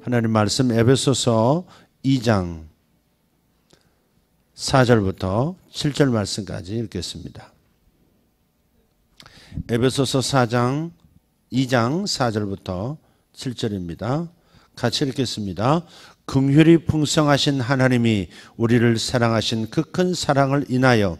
하나님 말씀 에베소서 2장 4절부터 7절 말씀까지 읽겠습니다. 에베소서 2장 4절부터 7절입니다. 같이 읽겠습니다. 긍휼이 풍성하신 하나님이 우리를 사랑하신 그 큰 사랑을 인하여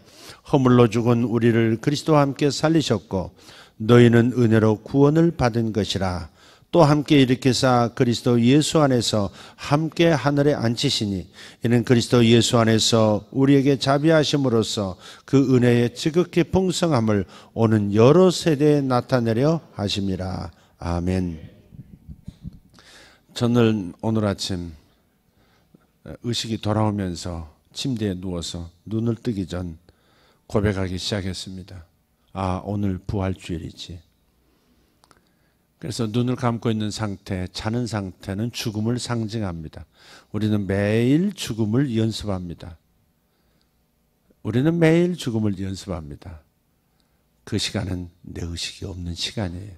허물로 죽은 우리를 그리스도와 함께 살리셨고 너희는 은혜로 구원을 받은 것이라. 또 함께 일으키사 그리스도 예수 안에서 함께 하늘에 앉히시니 이는 그리스도 예수 안에서 우리에게 자비하심으로써 그 은혜의 지극히 풍성함을 오는 여러 세대에 나타내려 하심이라. 아멘. 저는 오늘 아침 의식이 돌아오면서 침대에 누워서 눈을 뜨기 전 고백하기 시작했습니다. 아, 오늘 부활주일이지. 그래서 눈을 감고 있는 상태, 자는 상태는 죽음을 상징합니다. 우리는 매일 죽음을 연습합니다. 우리는 매일 죽음을 연습합니다. 그 시간은 내 의식이 없는 시간이에요.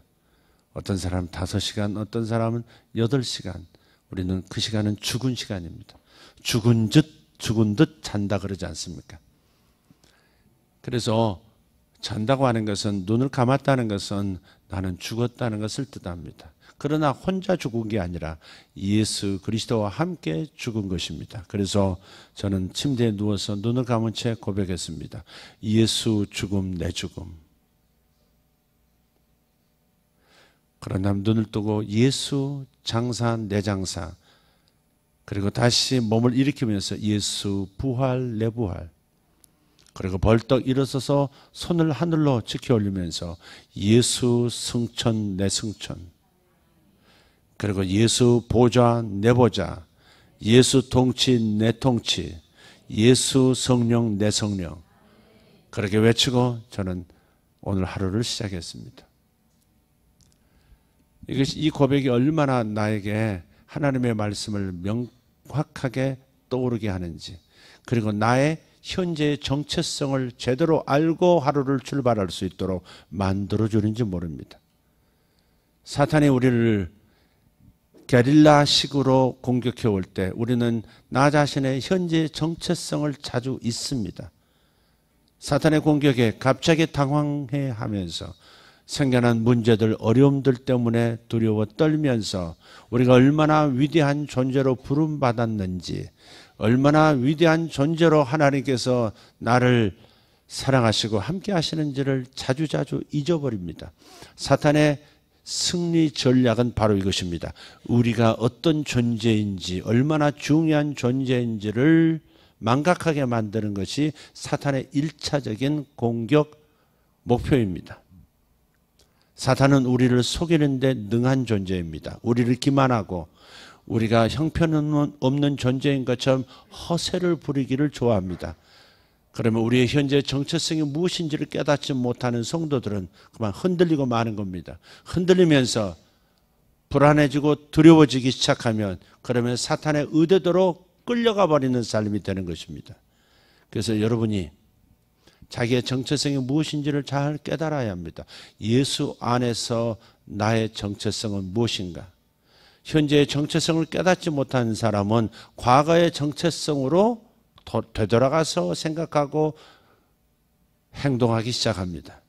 어떤 사람은 5시간, 어떤 사람은 8시간. 우리는 그 시간은 죽은 시간입니다. 죽은 듯 잔다 그러지 않습니까? 그래서 잔다고 하는 것은, 눈을 감았다는 것은 나는 죽었다는 것을 뜻합니다. 그러나 혼자 죽은 게 아니라 예수 그리스도와 함께 죽은 것입니다. 그래서 저는 침대에 누워서 눈을 감은 채 고백했습니다. 예수 죽음 내 죽음. 그러나 눈을 뜨고 예수 장사 내 장사, 그리고 다시 몸을 일으키면서 예수 부활 내 부활, 그리고 벌떡 일어서서 손을 하늘로 치켜 올리면서 예수 승천 내 승천, 그리고 예수 보좌 내 보좌, 예수 통치 내 통치, 예수 성령 내 성령, 그렇게 외치고 저는 오늘 하루를 시작했습니다. 이 고백이 얼마나 나에게 하나님의 말씀을 명확하게 떠오르게 하는지, 그리고 나의 현재의 정체성을 제대로 알고 하루를 출발할 수 있도록 만들어주는지 모릅니다. 사탄이 우리를 게릴라식으로 공격해 올 때 우리는 나 자신의 현재의 정체성을 자주 잊습니다. 사탄의 공격에 갑자기 당황해 하면서 생겨난 문제들, 어려움들 때문에 두려워 떨면서 우리가 얼마나 위대한 존재로 부름받았는지, 얼마나 위대한 존재로 하나님께서 나를 사랑하시고 함께 하시는지를 자주자주 잊어버립니다. 사탄의 승리 전략은 바로 이것입니다. 우리가 어떤 존재인지, 얼마나 중요한 존재인지를 망각하게 만드는 것이 사탄의 1차적인 공격 목표입니다. 사탄은 우리를 속이는 데 능한 존재입니다. 우리를 기만하고 우리가 형편없는 존재인 것처럼 허세를 부리기를 좋아합니다. 그러면 우리의 현재 정체성이 무엇인지를 깨닫지 못하는 성도들은 그만 흔들리고 마는 겁니다. 흔들리면서 불안해지고 두려워지기 시작하면 그러면 사탄의 의도대로 끌려가 버리는 삶이 되는 것입니다. 그래서 여러분이 자기의 정체성이 무엇인지를 잘 깨달아야 합니다. 예수 안에서 나의 정체성은 무엇인가? 현재의 정체성을 깨닫지 못하는 사람은 과거의 정체성으로 되돌아가서 생각하고 행동하기 시작합니다.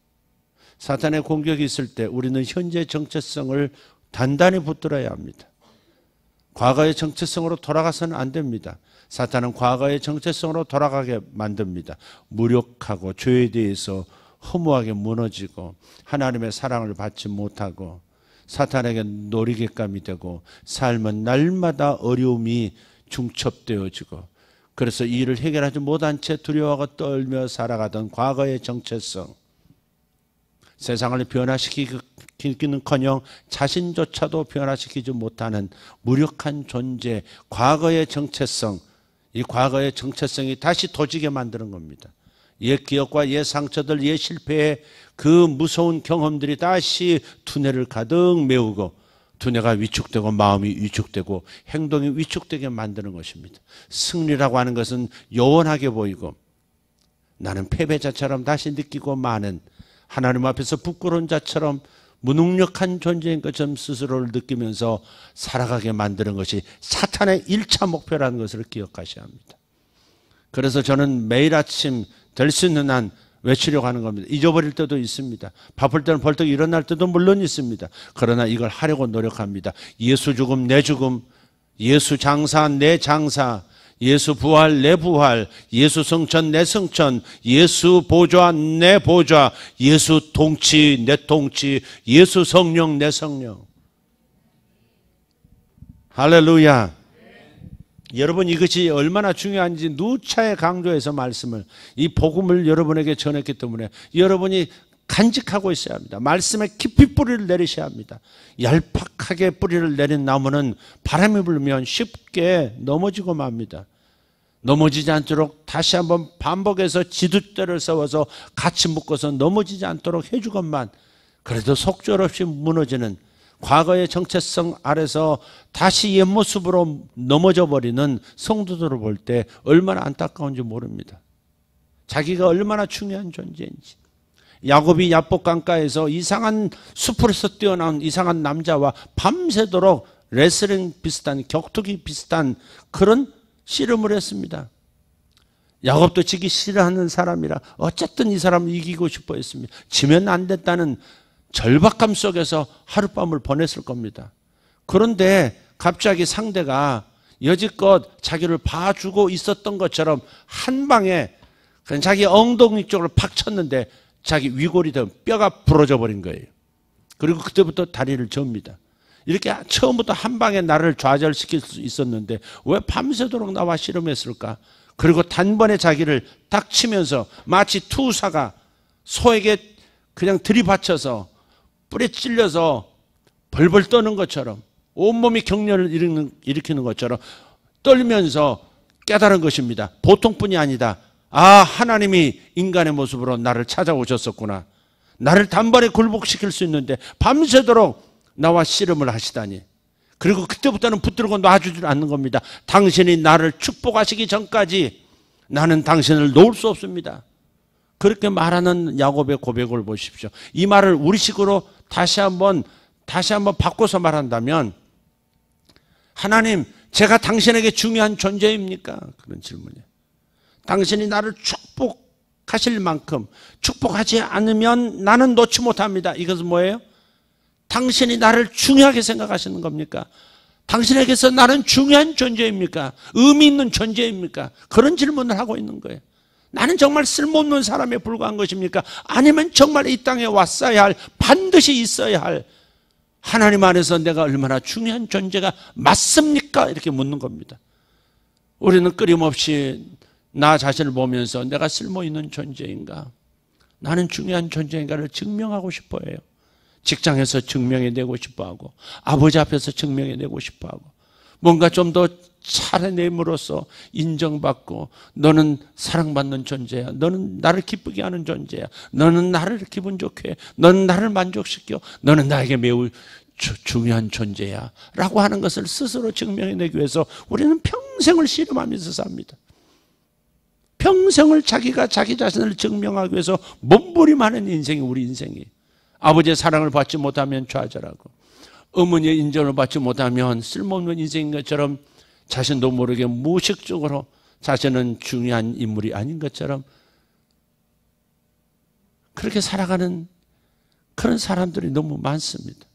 사탄의 공격이 있을 때 우리는 현재의 정체성을 단단히 붙들어야 합니다. 과거의 정체성으로 돌아가서는 안 됩니다. 사탄은 과거의 정체성으로 돌아가게 만듭니다. 무력하고 죄에 대해서 허무하게 무너지고 하나님의 사랑을 받지 못하고 사탄에게 놀이객감이 되고 삶은 날마다 어려움이 중첩되어지고, 그래서 이 일을 해결하지 못한 채 두려워하고 떨며 살아가던 과거의 정체성, 세상을 변화시키기는커녕 자신조차도 변화시키지 못하는 무력한 존재, 과거의 정체성, 이 과거의 정체성이 다시 도지게 만드는 겁니다. 옛 기억과 옛 상처들, 옛 실패의 그 무서운 경험들이 다시 두뇌를 가득 메우고 두뇌가 위축되고 마음이 위축되고 행동이 위축되게 만드는 것입니다. 승리라고 하는 것은 요원하게 보이고 나는 패배자처럼 다시 느끼고 마는, 하나님 앞에서 부끄러운 자처럼 무능력한 존재인 것처럼 스스로를 느끼면서 살아가게 만드는 것이 사탄의 1차 목표라는 것을 기억하셔야 합니다. 그래서 저는 매일 아침 될 수 있는 한 외치려고 하는 겁니다. 잊어버릴 때도 있습니다. 바쁠 때는 벌떡 일어날 때도 물론 있습니다. 그러나 이걸 하려고 노력합니다. 예수 죽음 내 죽음, 예수 장사 내 장사, 예수 부활 내 부활, 예수 성천 내 성천, 예수 보좌 내 보좌, 예수 통치 내 통치, 예수 성령 내 성령. 할렐루야. 여러분, 이것이 얼마나 중요한지 누차에 강조해서 말씀을, 이 복음을 여러분에게 전했기 때문에 여러분이 간직하고 있어야 합니다. 말씀에 깊이 뿌리를 내리셔야 합니다. 얄팍하게 뿌리를 내린 나무는 바람이 불면 쉽게 넘어지고 맙니다. 넘어지지 않도록 다시 한번 반복해서 지둣대를 세워서 같이 묶어서 넘어지지 않도록 해주건만 그래도 속절없이 무너지는 과거의 정체성 아래서 다시 옛 모습으로 넘어져 버리는 성도들을 볼 때 얼마나 안타까운지 모릅니다. 자기가 얼마나 중요한 존재인지. 야곱이 야복 강가에서 이상한 숲에서 뛰어나온 이상한 남자와 밤새도록 레슬링 비슷한, 격투기 비슷한 그런 씨름을 했습니다. 야곱도 지기 싫어하는 사람이라 어쨌든 이 사람을 이기고 싶어 했습니다. 지면 안 됐다는 절박감 속에서 하룻밤을 보냈을 겁니다. 그런데 갑자기 상대가 여지껏 자기를 봐주고 있었던 것처럼 한 방에 그냥 자기 엉덩이 쪽으로 팍 쳤는데 자기 위골이 된 뼈가 부러져 버린 거예요. 그리고 그때부터 다리를 접니다. 이렇게 처음부터 한 방에 나를 좌절시킬 수 있었는데 왜 밤새도록 나와 씨름했을까? 그리고 단번에 자기를 딱 치면서 마치 투사가 소에게 그냥 들이받쳐서 뿔에 찔려서 벌벌 떠는 것처럼 온몸이 격렬을 일으키는 것처럼 떨면서 깨달은 것입니다. 보통뿐이 아니다. 아, 하나님이 인간의 모습으로 나를 찾아오셨었구나. 나를 단번에 굴복시킬 수 있는데 밤새도록 나와 씨름을 하시다니. 그리고 그때부터는 붙들고 놔주지 않는 겁니다. 당신이 나를 축복하시기 전까지 나는 당신을 놓을 수 없습니다. 그렇게 말하는 야곱의 고백을 보십시오. 이 말을 우리식으로 다시 한번 바꿔서 말한다면, 하나님, 제가 당신에게 중요한 존재입니까? 그런 질문이에요. 당신이 나를 축복하실 만큼 축복하지 않으면 나는 놓지 못합니다. 이것은 뭐예요? 당신이 나를 중요하게 생각하시는 겁니까? 당신에게서 나는 중요한 존재입니까? 의미 있는 존재입니까? 그런 질문을 하고 있는 거예요. 나는 정말 쓸모없는 사람에 불과한 것입니까? 아니면 정말 이 땅에 왔어야 할, 반드시 있어야 할 하나님 안에서 내가 얼마나 중요한 존재가 맞습니까? 이렇게 묻는 겁니다. 우리는 끊임없이 나 자신을 보면서 내가 쓸모있는 존재인가? 나는 중요한 존재인가를 증명하고 싶어 해요. 직장에서 증명해내고 싶어하고, 아버지 앞에서 증명해내고 싶어하고, 뭔가 좀 더 차려냄으로써 인정받고, 너는 사랑받는 존재야, 너는 나를 기쁘게 하는 존재야, 너는 나를 기분 좋게 해, 너는 나를 만족시켜, 너는 나에게 매우 중요한 존재야 라고 하는 것을 스스로 증명해내기 위해서 우리는 평생을 씨름하면서 삽니다. 평생을 자기가 자기 자신을 증명하기 위해서 몸부림하는 인생이 우리 인생이에요. 아버지의 사랑을 받지 못하면 좌절하고, 어머니의 인정을 받지 못하면 쓸모없는 인생인 것처럼 자신도 모르게 무의식적으로 자신은 중요한 인물이 아닌 것처럼 그렇게 살아가는 그런 사람들이 너무 많습니다.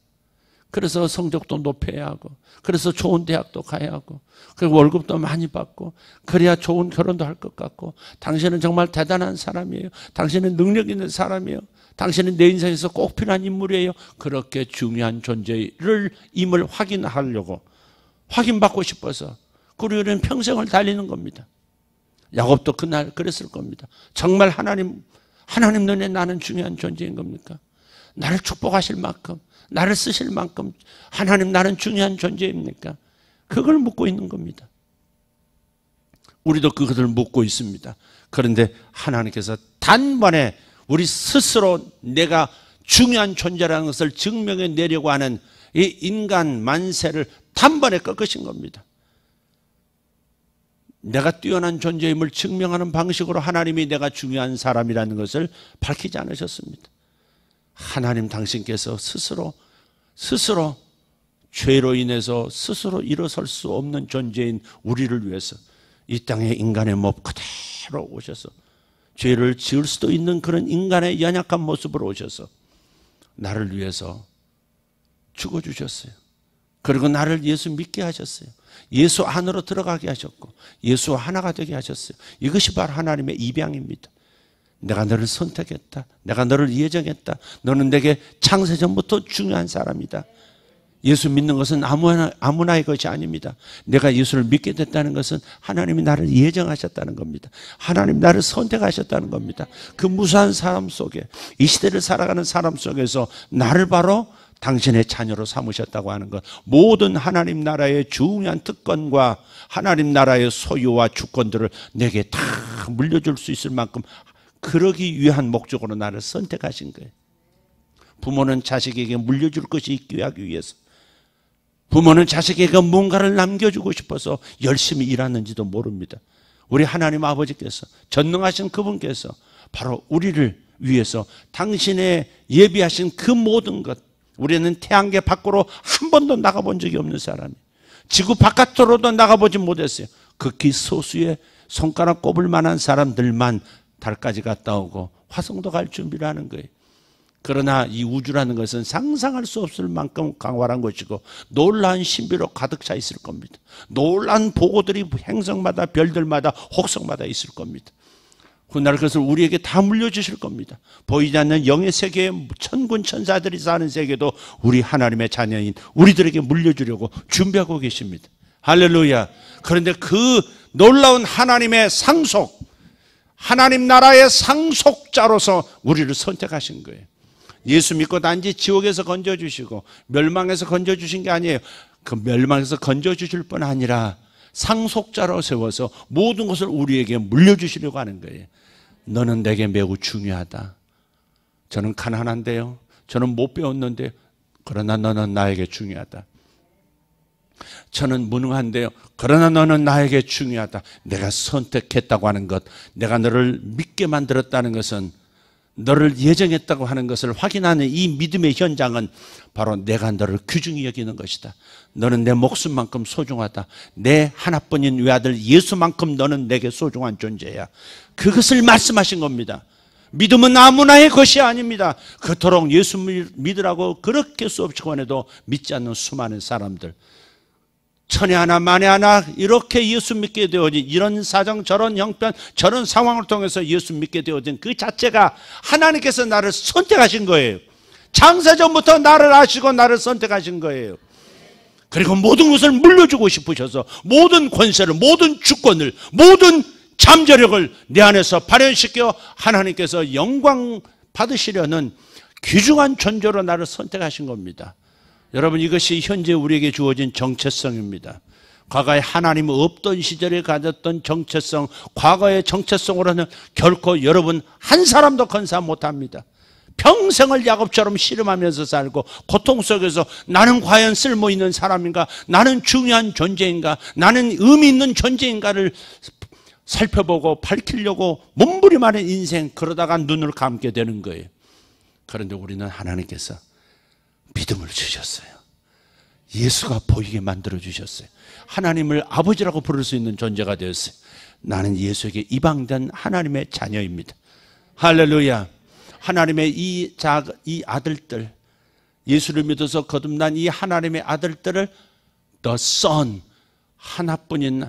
그래서 성적도 높여야 하고, 그래서 좋은 대학도 가야 하고, 그리고 월급도 많이 받고, 그래야 좋은 결혼도 할 것 같고, 당신은 정말 대단한 사람이에요, 당신은 능력 있는 사람이에요, 당신은 내 인생에서 꼭 필요한 인물이에요. 그렇게 중요한 존재를 임을 확인하려고, 확인받고 싶어서 그리고 우리는 평생을 달리는 겁니다. 야곱도 그날 그랬을 겁니다. 정말 하나님 눈에 나는 중요한 존재인 겁니까? 나를 축복하실 만큼, 나를 쓰실 만큼 하나님 나는 중요한 존재입니까? 그걸 묻고 있는 겁니다. 우리도 그것을 묻고 있습니다. 그런데 하나님께서 단번에 우리 스스로 내가 중요한 존재라는 것을 증명해 내려고 하는 이 인간 만세를 단번에 꺾으신 겁니다. 내가 뛰어난 존재임을 증명하는 방식으로 하나님이 내가 중요한 사람이라는 것을 밝히지 않으셨습니다. 하나님 당신께서 스스로 죄로 인해서 스스로 일어설 수 없는 존재인 우리를 위해서 이 땅에 인간의 몸 그대로 오셔서 죄를 지을 수도 있는 그런 인간의 연약한 모습으로 오셔서 나를 위해서 죽어주셨어요. 그리고 나를 예수 믿게 하셨어요. 예수 안으로 들어가게 하셨고 예수와 하나가 되게 하셨어요. 이것이 바로 하나님의 입양입니다. 내가 너를 선택했다. 내가 너를 예정했다. 너는 내게 창세전부터 중요한 사람이다. 예수 믿는 것은 아무나의 것이 아닙니다. 내가 예수를 믿게 됐다는 것은 하나님이 나를 예정하셨다는 겁니다. 하나님 나를 선택하셨다는 겁니다. 그 무수한 사람 속에, 이 시대를 살아가는 사람 속에서 나를 바로 당신의 자녀로 삼으셨다고 하는 것, 모든 하나님 나라의 중요한 특권과 하나님 나라의 소유와 주권들을 내게 다 물려줄 수 있을 만큼 그러기 위한 목적으로 나를 선택하신 거예요. 부모는 자식에게 물려줄 것이 있기 하기 위해서, 부모는 자식에게 뭔가를 남겨주고 싶어서 열심히 일하는지도 모릅니다. 우리 하나님 아버지께서, 전능하신 그분께서 바로 우리를 위해서 당신의 예비하신 그 모든 것, 우리는 태양계 밖으로 한 번도 나가본 적이 없는 사람이에요. 지구 바깥으로도 나가보지 못했어요. 극히 소수의 손가락 꼽을 만한 사람들만 달까지 갔다 오고 화성도 갈 준비를 하는 거예요. 그러나 이 우주라는 것은 상상할 수 없을 만큼 광활한 것이고 놀라운 신비로 가득 차 있을 겁니다. 놀라운 보고들이 행성마다 별들마다 혹성마다 있을 겁니다. 훗날 그것을 우리에게 다 물려주실 겁니다. 보이지 않는 영의 세계에 천군 천사들이 사는 세계도 우리 하나님의 자녀인 우리들에게 물려주려고 준비하고 계십니다. 할렐루야. 그런데 그 놀라운 하나님의 상속, 하나님 나라의 상속자로서 우리를 선택하신 거예요. 예수 믿고 단지 지옥에서 건져주시고 멸망에서 건져주신 게 아니에요. 그 멸망에서 건져주실 뿐 아니라 상속자로 세워서 모든 것을 우리에게 물려주시려고 하는 거예요. 너는 내게 매우 중요하다. 저는 가난한데요. 저는 못 배웠는데 그러나 너는 나에게 중요하다. 저는 무능한데요. 그러나 너는 나에게 중요하다. 내가 선택했다고 하는 것, 내가 너를 믿게 만들었다는 것은, 너를 예정했다고 하는 것을 확인하는 이 믿음의 현장은 바로 내가 너를 귀중히 여기는 것이다. 너는 내 목숨만큼 소중하다. 내 하나뿐인 외아들 예수만큼 너는 내게 소중한 존재야. 그것을 말씀하신 겁니다. 믿음은 아무나의 것이 아닙니다. 그토록 예수 믿으라고 그렇게 수없이 권해도 믿지 않는 수많은 사람들, 천에 하나 만에 하나 이렇게 예수 믿게 되어진, 이런 사정 저런 형편 저런 상황을 통해서 예수 믿게 되어진 그 자체가 하나님께서 나를 선택하신 거예요. 창세전부터 나를 아시고 나를 선택하신 거예요. 그리고 모든 것을 물려주고 싶으셔서 모든 권세를, 모든 주권을, 모든 잠재력을 내 안에서 발현시켜 하나님께서 영광 받으시려는 귀중한 존재로 나를 선택하신 겁니다. 여러분, 이것이 현재 우리에게 주어진 정체성입니다. 과거에 하나님 없던 시절에 가졌던 정체성, 과거의 정체성으로는 결코 여러분 한 사람도 건사 못합니다. 평생을 야곱처럼 씨름하면서 살고 고통 속에서 나는 과연 쓸모있는 사람인가, 나는 중요한 존재인가, 나는 의미 있는 존재인가를 살펴보고 밝히려고 몸부림하는 인생, 그러다가 눈을 감게 되는 거예요. 그런데 우리는 하나님께서 믿음을 주셨어요. 예수가 보이게 만들어 주셨어요. 하나님을 아버지라고 부를 수 있는 존재가 되었어요. 나는 예수에게 입양된 하나님의 자녀입니다. 할렐루야. 하나님의 이 아들들, 예수를 믿어서 거듭난 이 하나님의 아들들을 The Son, 하나뿐인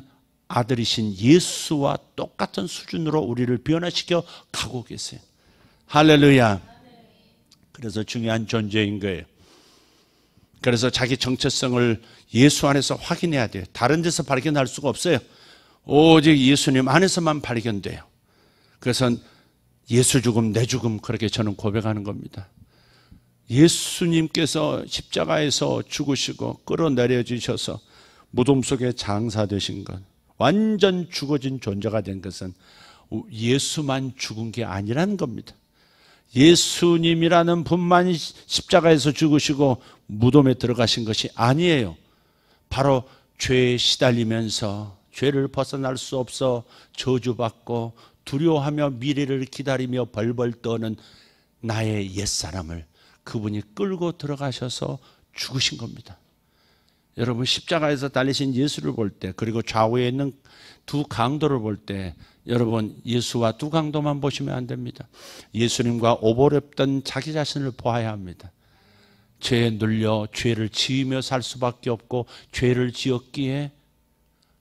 아들이신 예수와 똑같은 수준으로 우리를 변화시켜 가고 계세요. 할렐루야. 그래서 중요한 존재인 거예요. 그래서 자기 정체성을 예수 안에서 확인해야 돼요. 다른 데서 발견할 수가 없어요. 오직 예수님 안에서만 발견돼요. 그래서 예수 죽음, 내 죽음, 그렇게 저는 고백하는 겁니다. 예수님께서 십자가에서 죽으시고 끌어내려 주셔서 무덤 속에 장사되신 것, 완전 죽어진 존재가 된 것은 예수만 죽은 게 아니라는 겁니다. 예수님이라는 분만이 십자가에서 죽으시고 무덤에 들어가신 것이 아니에요. 바로 죄에 시달리면서 죄를 벗어날 수 없어 저주받고 두려워하며 미래를 기다리며 벌벌 떠는 나의 옛사람을 그분이 끌고 들어가셔서 죽으신 겁니다. 여러분, 십자가에서 달리신 예수를 볼 때, 그리고 좌우에 있는 두 강도를 볼 때, 여러분, 예수와 두 강도만 보시면 안 됩니다. 예수님과 오버랩던 자기 자신을 보아야 합니다. 죄에 눌려 죄를 지으며 살 수밖에 없고, 죄를 지었기에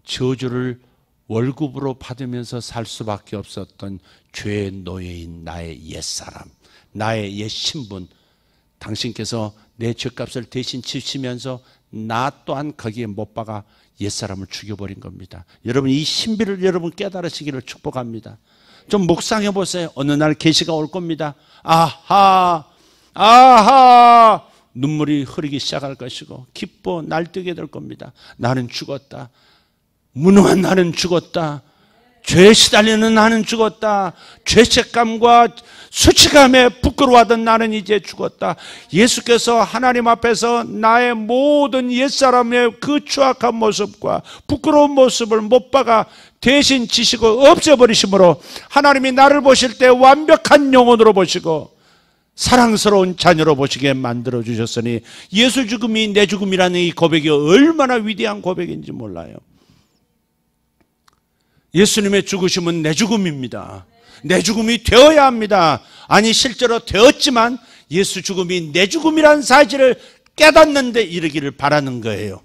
저주를 월급으로 받으면서 살 수밖에 없었던 죄의 노예인 나의 옛사람, 나의 옛 신분, 당신께서 내 죄값을 대신 지시면서 나 또한 거기에 못 박아 옛사람을 죽여버린 겁니다. 여러분, 이 신비를 여러분 깨달으시기를 축복합니다. 좀 묵상해 보세요. 어느 날 계시가 올 겁니다. 아하, 아하, 눈물이 흐르기 시작할 것이고 기뻐 날뛰게 될 겁니다. 나는 죽었다. 무능한 나는 죽었다. 죄에 시달리는 나는 죽었다. 죄책감과 수치감에 부끄러워하던 나는 이제 죽었다. 예수께서 하나님 앞에서 나의 모든 옛사람의 그 추악한 모습과 부끄러운 모습을 못 박아 대신 지시고 없애버리심으로 하나님이 나를 보실 때 완벽한 영혼으로 보시고 사랑스러운 자녀로 보시게 만들어주셨으니 예수 죽음이 내 죽음이라는 이 고백이 얼마나 위대한 고백인지 몰라요. 예수님의 죽으심은 내 죽음입니다. 내 죽음이 되어야 합니다. 아니, 실제로 되었지만 예수 죽음이 내 죽음이라는 사실을 깨닫는 데 이르기를 바라는 거예요.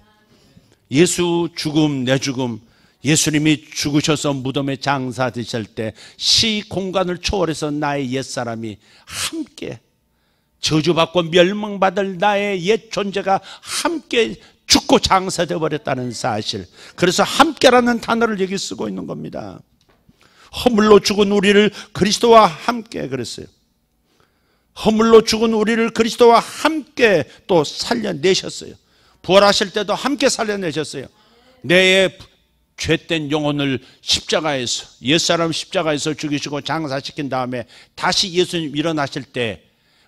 예수 죽음, 내 죽음, 예수님이 죽으셔서 무덤에 장사되실 때 시 공간을 초월해서 나의 옛사람이 함께 저주받고 멸망받을 나의 옛 존재가 함께 죽고 장사되어 버렸다는 사실, 그래서 함께라는 단어를 여기 쓰고 있는 겁니다. 허물로 죽은 우리를 그리스도와 함께, 그랬어요. 허물로 죽은 우리를 그리스도와 함께 또 살려내셨어요. 부활하실 때도 함께 살려내셨어요. 내 죄된 영혼을 십자가에서, 옛사람 십자가에서 죽이시고 장사시킨 다음에 다시 예수님 일어나실 때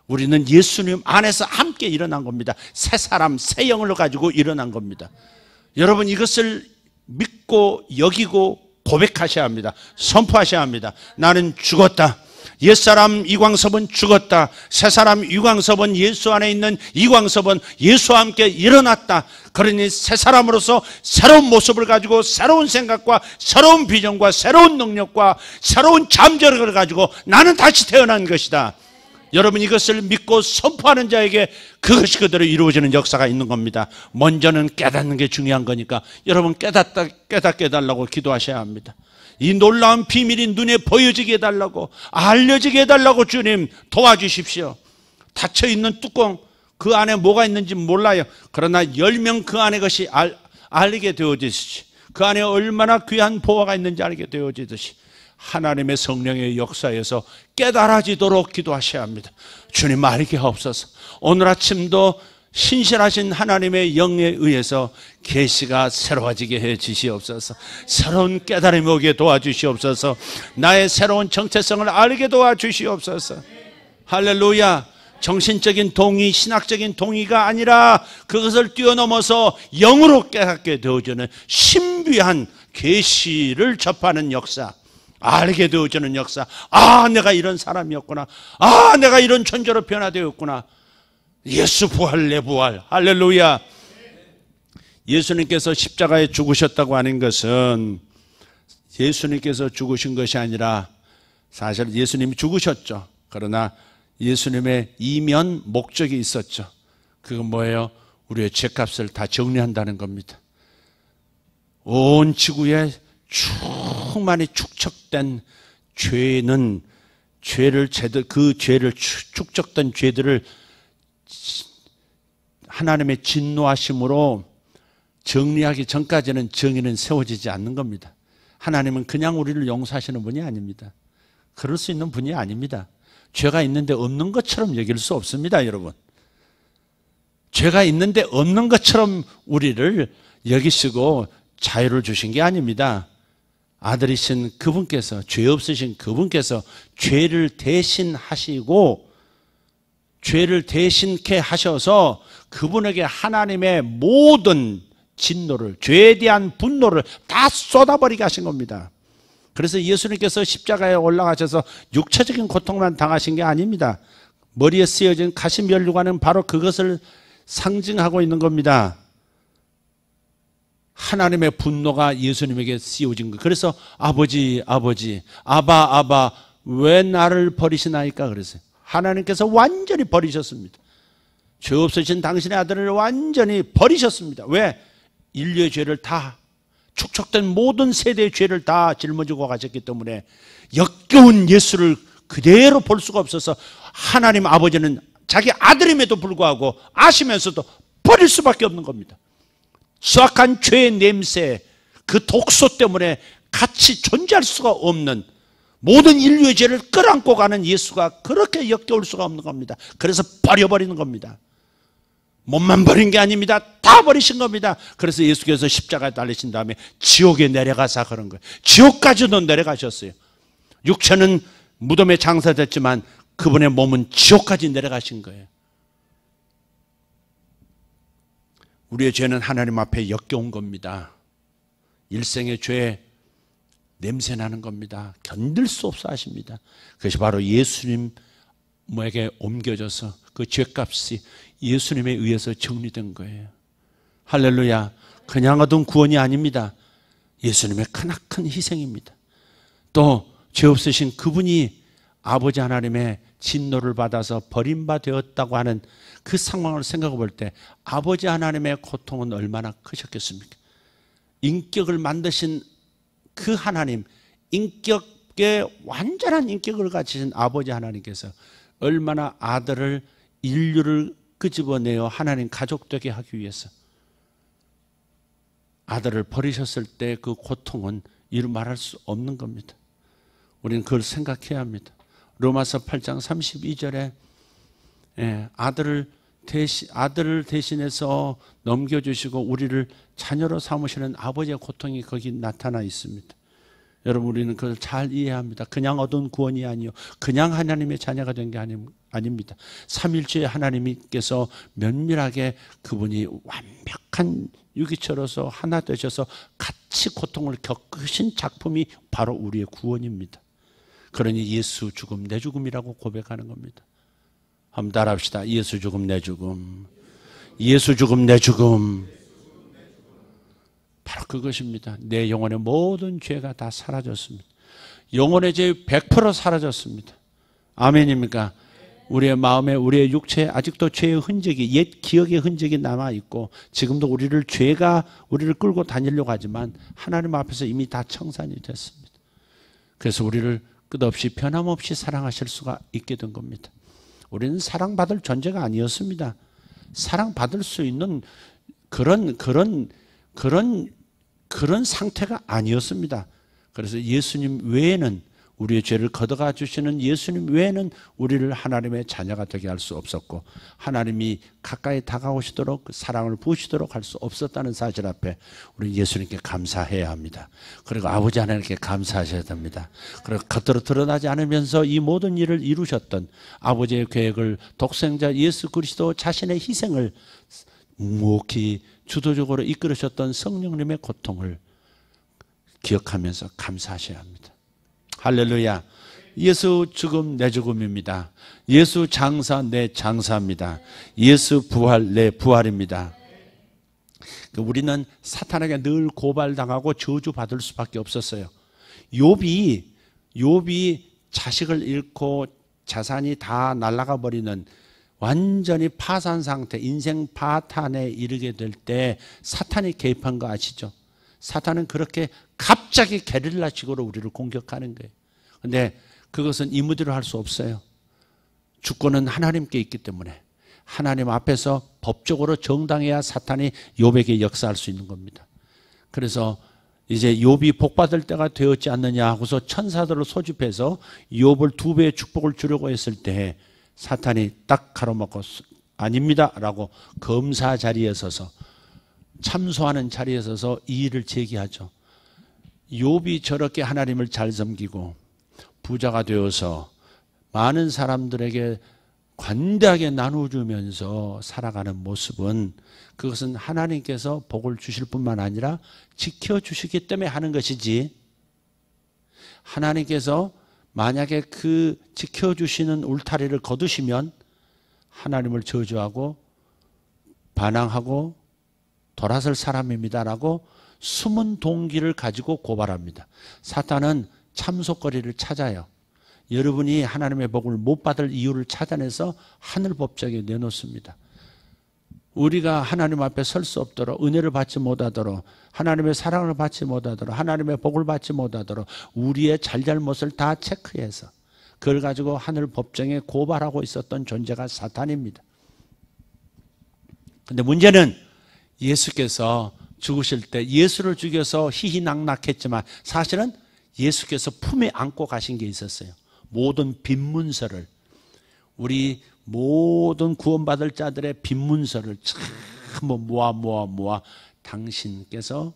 우리는 예수님 안에서 함께 일어난 겁니다. 새 사람, 새 영을 가지고 일어난 겁니다. 여러분, 이것을 믿고 여기고 고백하셔야 합니다. 선포하셔야 합니다. 나는 죽었다. 옛사람 이광섭은 죽었다. 새사람 이광섭은, 예수 안에 있는 이광섭은 예수와 함께 일어났다. 그러니 새사람으로서 새로운 모습을 가지고 새로운 생각과 새로운 비전과 새로운 능력과 새로운 잠재력을 가지고 나는 다시 태어난 것이다. 여러분, 이것을 믿고 선포하는 자에게 그것이 그대로 이루어지는 역사가 있는 겁니다. 먼저는 깨닫는 게 중요한 거니까 여러분, 깨닫게 해달라고 기도하셔야 합니다. 이 놀라운 비밀이 눈에 보여지게 해달라고, 알려지게 해달라고 주님 도와주십시오. 닫혀있는 뚜껑, 그 안에 뭐가 있는지 몰라요. 그러나 열명 그 안에 것이 알게 되어지듯이, 그 안에 얼마나 귀한 보화가 있는지 알게 되어지듯이 하나님의 성령의 역사에서 깨달아지도록 기도하셔야 합니다. 주님, 알게 하옵소서. 오늘 아침도 신실하신 하나님의 영에 의해서 계시가 새로워지게 해 주시옵소서. 새로운 깨달음이 오게 도와주시옵소서. 나의 새로운 정체성을 알게 도와주시옵소서. 할렐루야. 정신적인 동의, 신학적인 동의가 아니라 그것을 뛰어넘어서 영으로 깨닫게 되어주는 신비한 계시를 접하는 역사, 알게 되어주는 역사. 아, 내가 이런 사람이었구나. 아, 내가 이런 존재로 변화되었구나. 예수 부활, 내 부활. 할렐루야. 예수님께서 십자가에 죽으셨다고 하는 것은 예수님께서 죽으신 것이 아니라, 사실 예수님이 죽으셨죠. 그러나 예수님의 이면 목적이 있었죠. 그건 뭐예요? 우리의 죄값을 다 정리한다는 겁니다. 온 지구에 충만히 축적된 죄는, 그 죄를 축적된 죄들을 하나님의 진노하심으로 정리하기 전까지는 정의는 세워지지 않는 겁니다. 하나님은 그냥 우리를 용서하시는 분이 아닙니다. 그럴 수 있는 분이 아닙니다. 죄가 있는데 없는 것처럼 여길 수 없습니다, 여러분. 죄가 있는데 없는 것처럼 우리를 여기시고 자유를 주신 게 아닙니다. 아들이신 그분께서, 죄 없으신 그분께서 죄를 대신하시고, 죄를 대신케 하셔서 그분에게 하나님의 모든 진노를, 죄에 대한 분노를 다 쏟아버리게 하신 겁니다. 그래서 예수님께서 십자가에 올라가셔서 육체적인 고통만 당하신 게 아닙니다. 머리에 쓰여진 가시면류관은 바로 그것을 상징하고 있는 겁니다. 하나님의 분노가 예수님에게 씌워진 거예요. 그래서 아버지, 아버지, 아바, 아바, 왜 나를 버리시나이까 그랬어요. 하나님께서 완전히 버리셨습니다. 죄 없으신 당신의 아들을 완전히 버리셨습니다. 왜? 인류의 죄를 다, 축적된 모든 세대의 죄를 다 짊어지고 가셨기 때문에 역겨운 예수를 그대로 볼 수가 없어서 하나님 아버지는 자기 아들임에도 불구하고 아시면서도 버릴 수밖에 없는 겁니다. 수악한 죄의 냄새, 그 독소 때문에 같이 존재할 수가 없는 모든 인류의 죄를 끌어안고 가는 예수가 그렇게 역겨울 수가 없는 겁니다. 그래서 버려버리는 겁니다. 몸만 버린 게 아닙니다. 다 버리신 겁니다. 그래서 예수께서 십자가에 달리신 다음에 지옥에 내려가사 그런 거예요. 지옥까지도 내려가셨어요. 육체는 무덤에 장사됐지만 그분의 몸은 지옥까지 내려가신 거예요. 우리의 죄는 하나님 앞에 역겨운 겁니다. 일생의 죄 냄새 나는 겁니다. 견딜 수 없어 하십니다. 그것이 바로 예수님에게 옮겨져서 그 죄값이 예수님에 의해서 정리된 거예요. 할렐루야. 그냥 얻은 구원이 아닙니다. 예수님의 크나큰 희생입니다. 또 죄 없으신 그분이 아버지 하나님의 진노를 받아서 버림받았다고 하는 그 상황을 생각해 볼 때 아버지 하나님의 고통은 얼마나 크셨겠습니까? 인격을 만드신 그 하나님, 인격의 완전한 인격을 가지신 아버지 하나님께서 얼마나 아들을, 인류를 끄집어내어 하나님 가족 되게 하기 위해서 아들을 버리셨을 때 그 고통은 이루 말할 수 없는 겁니다. 우리는 그걸 생각해야 합니다. 로마서 8장 32절에 아들을 대신해서 넘겨주시고 우리를 자녀로 삼으시는 아버지의 고통이 거기 나타나 있습니다. 여러분, 우리는 그걸 잘 이해해야 합니다. 그냥 얻은 구원이 아니요, 그냥 하나님의 자녀가 된 게 아닙니다. 삼일체의 하나님께서 면밀하게 그분이 완벽한 유기체로서 하나 되셔서 같이 고통을 겪으신 작품이 바로 우리의 구원입니다. 그러니 예수 죽음 내 죽음이라고 고백하는 겁니다. 한번 따라합시다. 예수 죽음 내 죽음. 예수 죽음 내 죽음. 바로 그것입니다. 내 영혼의 모든 죄가 다 사라졌습니다. 영혼의 죄 100% 사라졌습니다. 아멘입니까? 우리의 마음에, 우리의 육체에 아직도 죄의 흔적이, 옛 기억의 흔적이 남아있고 지금도 죄가 우리를 끌고 다니려고 하지만 하나님 앞에서 이미 다 청산이 됐습니다. 그래서 우리를 끝없이 변함없이 사랑하실 수가 있게 된 겁니다. 우리는 사랑받을 존재가 아니었습니다. 사랑받을 수 있는 그런 상태가 아니었습니다. 그래서 예수님 외에는, 우리의 죄를 걷어가 주시는 예수님 외에는 우리를 하나님의 자녀가 되게 할 수 없었고, 하나님이 가까이 다가오시도록 사랑을 부으시도록 할 수 없었다는 사실 앞에 우리 예수님께 감사해야 합니다. 그리고 아버지 하나님께 감사하셔야 됩니다. 그리고 겉으로 드러나지 않으면서 이 모든 일을 이루셨던 아버지의 계획을, 독생자 예수 그리스도 자신의 희생을 묵묵히 주도적으로 이끌으셨던 성령님의 고통을 기억하면서 감사하셔야 합니다. 할렐루야. 예수 죽음 내 죽음입니다. 예수 장사 내 장사입니다. 예수 부활 내 부활입니다. 우리는 사탄에게 늘 고발당하고 저주받을 수밖에 없었어요. 욥이 자식을 잃고 자산이 다 날아가 버리는 완전히 파산 상태, 인생 파탄에 이르게 될 때 사탄이 개입한 거 아시죠? 사탄은 그렇게 갑자기 게릴라식으로 우리를 공격하는 거예요. 그런데 그것은 이무대로 할 수 없어요. 주권은 하나님께 있기 때문에 하나님 앞에서 법적으로 정당해야 사탄이 욥에게 역사할 수 있는 겁니다. 그래서 이제 욥이 복받을 때가 되었지 않느냐 하고서 천사들을 소집해서 욥을 2배의 축복을 주려고 했을 때 사탄이 딱 가로막고 아닙니다 라고 검사 자리에 서서, 참소하는 자리에 서서 이의를 제기하죠. 욥이 저렇게 하나님을 잘 섬기고 부자가 되어서 많은 사람들에게 관대하게 나눠주면서 살아가는 모습은, 그것은 하나님께서 복을 주실 뿐만 아니라 지켜주시기 때문에 하는 것이지, 하나님께서 만약에 그 지켜주시는 울타리를 거두시면 하나님을 저주하고 반항하고 돌아설 사람입니다라고 숨은 동기를 가지고 고발합니다. 사탄은 참속거리를 찾아요. 여러분이 하나님의 복을 못 받을 이유를 찾아내서 하늘 법정에 내놓습니다. 우리가 하나님 앞에 설 수 없도록, 은혜를 받지 못하도록, 하나님의 사랑을 받지 못하도록, 하나님의 복을 받지 못하도록 우리의 잘잘못을 다 체크해서 그걸 가지고 하늘 법정에 고발하고 있었던 존재가 사탄입니다. 근데 문제는 예수께서 죽으실 때 예수를 죽여서 희희낙낙했지만 사실은 예수께서 품에 안고 가신 게 있었어요. 모든 빈 문서를, 우리 모든 구원받을 자들의 빈 문서를 전부 모아 당신께서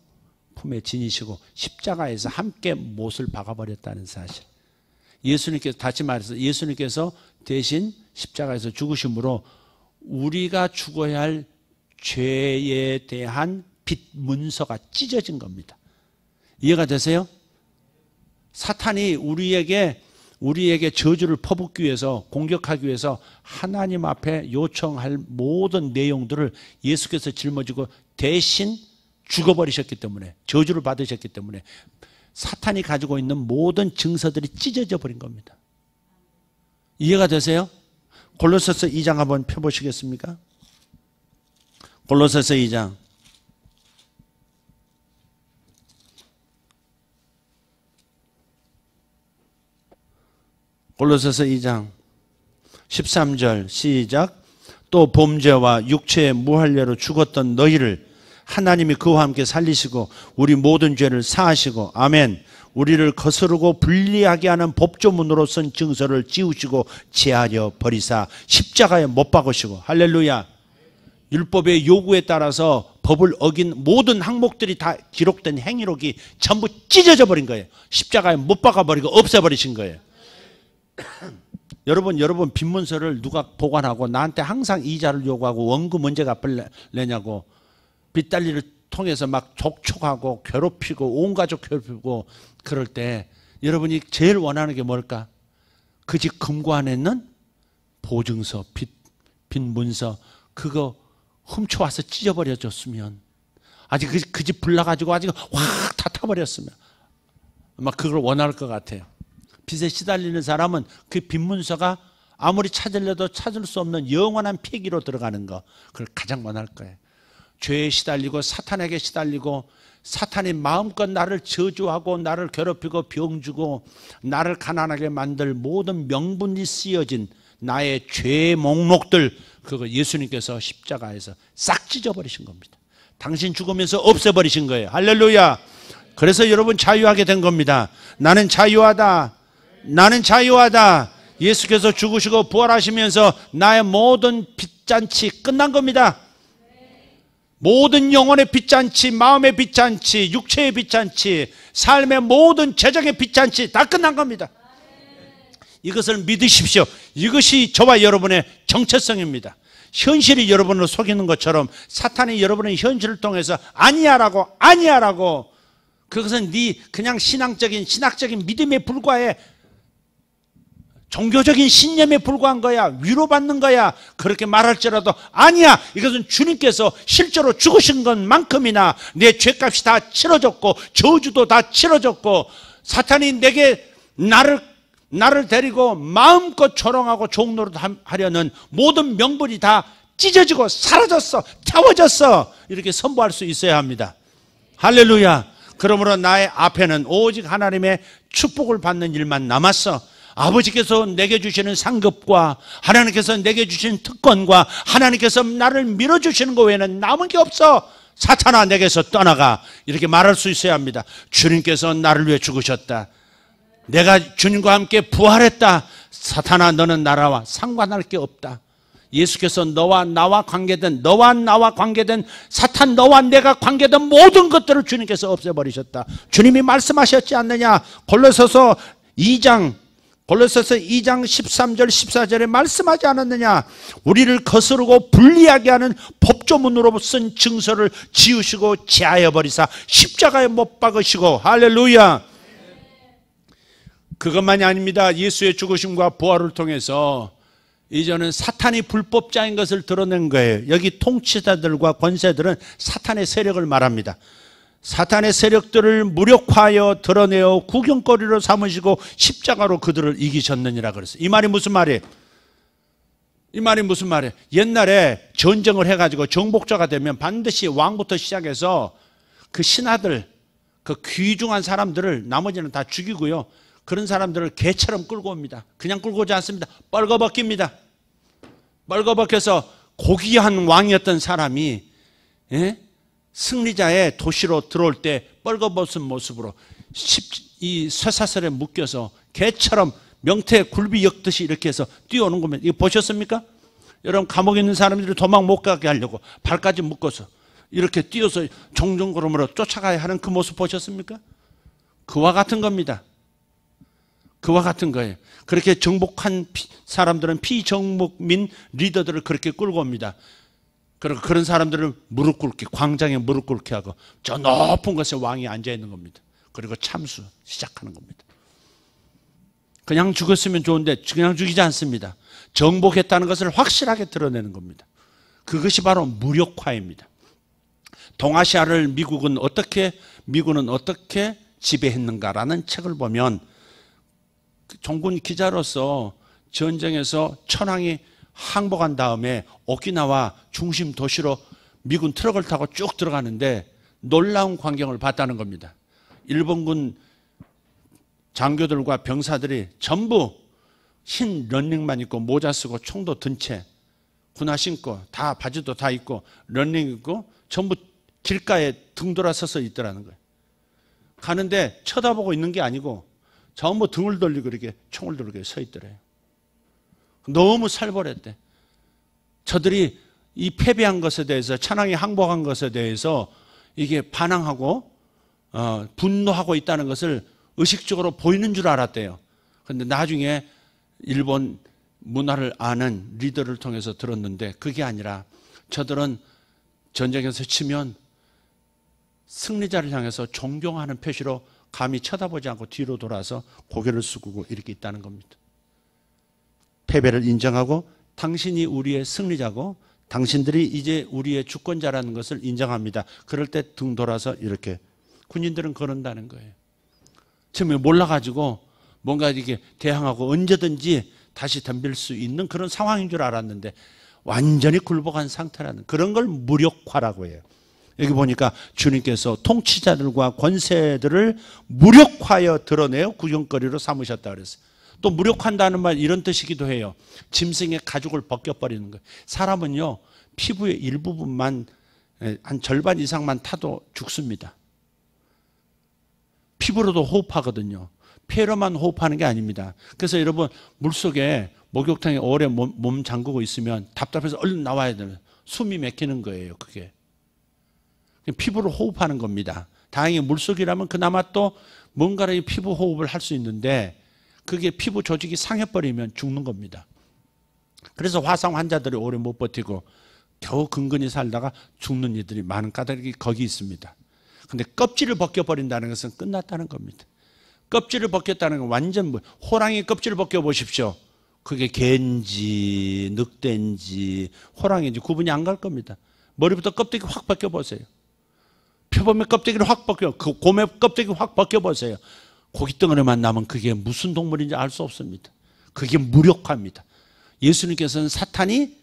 품에 지니시고 십자가에서 함께 못을 박아버렸다는 사실. 예수님께서, 다시 말해서 예수님께서 대신 십자가에서 죽으심으로 우리가 죽어야 할 죄에 대한 빚 문서가 찢어진 겁니다. 이해가 되세요? 사탄이 우리에게 저주를 퍼붓기 위해서, 공격하기 위해서 하나님 앞에 요청할 모든 내용들을 예수께서 짊어지고 대신 죽어버리셨기 때문에, 저주를 받으셨기 때문에 사탄이 가지고 있는 모든 증서들이 찢어져 버린 겁니다. 이해가 되세요? 골로새서 2장 한번 펴보시겠습니까? 골로새서 2장. 골로새서 2장 13절 시작. 또 범죄와 육체의 무할례로 죽었던 너희를 하나님이 그와 함께 살리시고 우리 모든 죄를 사하시고, 아멘, 우리를 거스르고 불리하게 하는 법조문으로 쓴 증서를 지우시고 제하려 버리사 십자가에 못 박으시고, 할렐루야. 율법의 요구에 따라서 법을 어긴 모든 항목들이 다 기록된 행위록이 전부 찢어져 버린 거예요. 십자가에 못 박아버리고 없애버리신 거예요. 여러분 빈문서를 누가 보관하고 나한테 항상 이자를 요구하고 원금 언제 갚을래냐고 빚달리를 통해서 막 족촉하고 괴롭히고 온 가족 괴롭히고 그럴 때 여러분이 제일 원하는 게 뭘까? 그 집 금고 안에 있는 보증서, 빈 문서, 그거 훔쳐와서 찢어버려줬으면, 아직 그 집 불나가지고 아직 확 다 타버렸으면 막 그걸 원할 것 같아요. 빚에 시달리는 사람은 그 빈문서가 아무리 찾으려도 찾을 수 없는 영원한 폐기로 들어가는 거, 그걸 가장 원할 거예요. 죄에 시달리고 사탄에게 시달리고 사탄이 마음껏 나를 저주하고 나를 괴롭히고 병주고 나를 가난하게 만들 모든 명분이 쓰여진 나의 죄의 목록들, 그거 예수님께서 십자가에서 싹 찢어버리신 겁니다. 당신 죽으면서 없애버리신 거예요. 할렐루야. 그래서 여러분 자유하게 된 겁니다. 나는 자유하다. 나는 자유하다. 예수께서 죽으시고 부활하시면서 나의 모든 빚잔치 끝난 겁니다. 모든 영혼의 빚잔치, 마음의 빚잔치, 육체의 빚잔치, 삶의 모든 재정의 빚잔치 다 끝난 겁니다. 이것을 믿으십시오. 이것이 저와 여러분의 정체성입니다. 현실이 여러분을 속이는 것처럼 사탄이 여러분의 현실을 통해서 아니야라고, 아니야라고, 그것은 그냥 신학적인 믿음에 불과해. 종교적인 신념에 불과한 거야. 위로받는 거야. 그렇게 말할지라도 아니야. 이것은 주님께서 실제로 죽으신 것만큼이나 내 죄값이 다 치러졌고 저주도 다 치러졌고 사탄이 내게 나를 데리고 마음껏 조롱하고 종노릇하려는 모든 명분이 다 찢어지고 사라졌어. 태워졌어. 이렇게 선포할 수 있어야 합니다. 할렐루야. 그러므로 나의 앞에는 오직 하나님의 축복을 받는 일만 남았어. 아버지께서 내게 주시는 상급과 하나님께서 내게 주신 특권과 하나님께서 나를 밀어주시는 것 외에는 남은 게 없어. 사탄아 내게서 떠나가. 이렇게 말할 수 있어야 합니다. 주님께서 나를 위해 죽으셨다. 내가 주님과 함께 부활했다. 사탄아 너는 나라와 상관할 게 없다. 예수께서 너와 나와 관계된 사탄 너와 내가 관계된 모든 것들을 주님께서 없애버리셨다. 주님이 말씀하셨지 않느냐. 골로새서 2장 13절 14절에 말씀하지 않았느냐. 우리를 거스르고 불리하게 하는 법조문으로 쓴 증서를 지우시고 제하여 버리사 십자가에 못 박으시고. 할렐루야. 그것만이 아닙니다. 예수의 죽으심과 부활을 통해서 이제는 사탄이 불법자인 것을 드러낸 거예요. 여기 통치자들과 권세들은 사탄의 세력을 말합니다. 사탄의 세력들을 무력화하여 드러내어 구경거리로 삼으시고 십자가로 그들을 이기셨느니라 그랬어요. 이 말이 무슨 말이에요? 이 말이 무슨 말이에요? 옛날에 전쟁을 해가지고 정복자가 되면 반드시 왕부터 시작해서 그 신하들, 그 귀중한 사람들을 나머지는 다 죽이고요. 그런 사람들을 개처럼 끌고 옵니다. 그냥 끌고 오지 않습니다. 뻘거벗깁니다. 뻘거벗겨서 고귀한 왕이었던 사람이 승리자의 도시로 들어올 때 뻘거벗은 모습으로 이 쇠사슬에 묶여서 개처럼 명태에 굴비 엮듯이 이렇게 해서 뛰어오는 겁니다. 이거 보셨습니까? 여러분 감옥에 있는 사람들이 도망 못 가게 하려고 발까지 묶어서 이렇게 뛰어서 종종걸음으로 쫓아가야 하는 그 모습 보셨습니까? 그와 같은 겁니다. 그와 같은 거예요. 그렇게 정복한 사람들은 피정복민 리더들을 그렇게 끌고 옵니다. 그리고 그런 사람들을 무릎 꿇게, 광장에 무릎 꿇게 하고 저 높은 곳에 왕이 앉아 있는 겁니다. 그리고 참수 시작하는 겁니다. 그냥 죽었으면 좋은데 그냥 죽이지 않습니다. 정복했다는 것을 확실하게 드러내는 겁니다. 그것이 바로 무력화입니다. 동아시아를 미국은 어떻게 지배했는가라는 책을 보면 종군 기자로서 전쟁에서 천황이 항복한 다음에 오키나와 중심 도시로 미군 트럭을 타고 쭉 들어가는데 놀라운 광경을 봤다는 겁니다. 일본군 장교들과 병사들이 전부 흰 런닝만 입고 모자 쓰고 총도 든 채 군화 신고 다 바지도 다 입고 런닝 입고 전부 길가에 등 돌아 서서 있더라는 거예요. 가는데 쳐다보고 있는 게 아니고 전부 등을 돌리고 이렇게 총을 들고 서 있더래요. 너무 살벌했대. 저들이 이 패배한 것에 대해서 천황이 항복한 것에 대해서 이게 반항하고 분노하고 있다는 것을 의식적으로 보이는 줄 알았대요. 그런데 나중에 일본 문화를 아는 리더를 통해서 들었는데 그게 아니라 저들은 전쟁에서 치면 승리자를 향해서 존경하는 표시로 감히 쳐다보지 않고 뒤로 돌아서 고개를 숙이고 이렇게 있다는 겁니다. 패배를 인정하고 당신이 우리의 승리자고 당신들이 이제 우리의 주권자라는 것을 인정합니다. 그럴 때 등 돌아서 이렇게 군인들은 그런다는 거예요. 처음에 몰라가지고 뭔가 이렇게 대항하고 언제든지 다시 덤빌 수 있는 그런 상황인 줄 알았는데 완전히 굴복한 상태라는 그런 걸 무력화라고 해요. 여기 보니까 주님께서 통치자들과 권세들을 무력화하여 드러내어 구경거리로 삼으셨다 그랬어요. 또 무력한다는 말 이런 뜻이기도 해요. 짐승의 가죽을 벗겨버리는 거예요. 사람은요 피부의 일부분만 한 절반 이상만 타도 죽습니다. 피부로도 호흡하거든요. 폐로만 호흡하는 게 아닙니다. 그래서 여러분 물속에 목욕탕에 오래 몸 잠그고 있으면 답답해서 얼른 나와야 돼요. 숨이 막히는 거예요. 그게 피부로 호흡하는 겁니다. 다행히 물속이라면 그나마 또 뭔가를 피부 호흡을 할 수 있는데 그게 피부 조직이 상해버리면 죽는 겁니다. 그래서 화상 환자들이 오래 못 버티고 겨우 근근히 살다가 죽는 이들이 많은 까닭이 거기 있습니다. 근데 껍질을 벗겨버린다는 것은 끝났다는 겁니다. 껍질을 벗겼다는 건 완전 호랑이 껍질을 벗겨보십시오. 그게 개인지 늑대인지 호랑이인지 구분이 안 갈 겁니다. 머리부터 껍데기 확 벗겨보세요. 표범의 껍데기를 확 벗겨, 그 곰의 껍데기 확 벗겨보세요. 고깃덩어리만 남은 그게 무슨 동물인지 알 수 없습니다. 그게 무력화입니다. 예수님께서는 사탄이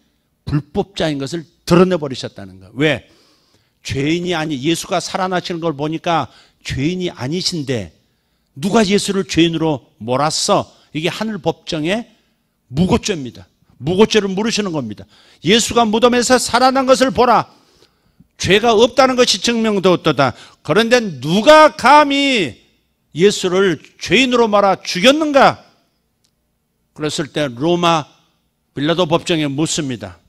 불법자인 것을 드러내버리셨다는 거예요. 왜? 죄인이 예수가 살아나시는 걸 보니까 죄인이 아니신데 누가 예수를 죄인으로 몰았어? 이게 하늘 법정의 무고죄입니다. 무고죄를 물으시는 겁니다. 예수가 무덤에서 살아난 것을 보라. 죄가 없다는 것이 증명되었도다. 그런데 누가 감히 예수를 죄인으로 말아 죽였는가? 그랬을 때 로마 빌라도 법정에 묻습니다.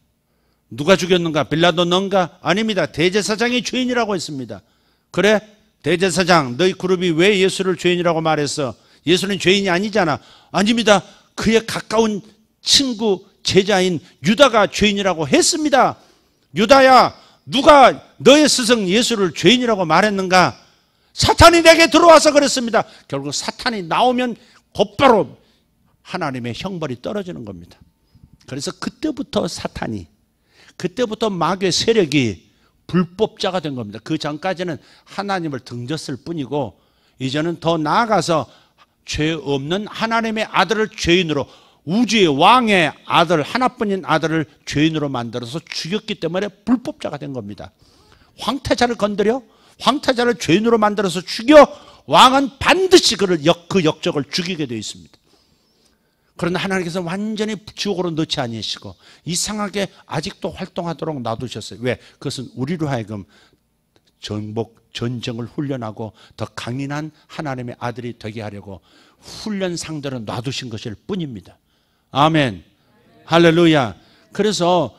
누가 죽였는가? 빌라도 너인가? 아닙니다. 대제사장이 죄인이라고 했습니다. 그래? 대제사장 너희 그룹이 왜 예수를 죄인이라고 말했어? 예수는 죄인이 아니잖아. 아닙니다. 그의 가까운 친구 제자인 유다가 죄인이라고 했습니다. 유다야, 누가 너의 스승 예수를 죄인이라고 말했는가? 사탄이 내게 들어와서 그랬습니다. 결국 사탄이 나오면 곧바로 하나님의 형벌이 떨어지는 겁니다. 그래서 그때부터 마귀의 세력이 불법자가 된 겁니다. 그 전까지는 하나님을 등졌을 뿐이고, 이제는 더 나아가서 죄 없는 하나님의 아들을 죄인으로, 우주의 왕의 아들, 하나뿐인 아들을 죄인으로 만들어서 죽였기 때문에 불법자가 된 겁니다. 황태자를 건드려 황태자를 죄인으로 만들어서 죽여 왕은 반드시 그 역적을 죽이게 되어 있습니다. 그러나 하나님께서 완전히 지옥으로 넣지 아니하시고 이상하게 아직도 활동하도록 놔두셨어요. 왜? 그것은 우리로 하여금 전쟁을 훈련하고 더 강인한 하나님의 아들이 되게 하려고 훈련 상대로 놔두신 것일 뿐입니다. 아멘. 할렐루야. 그래서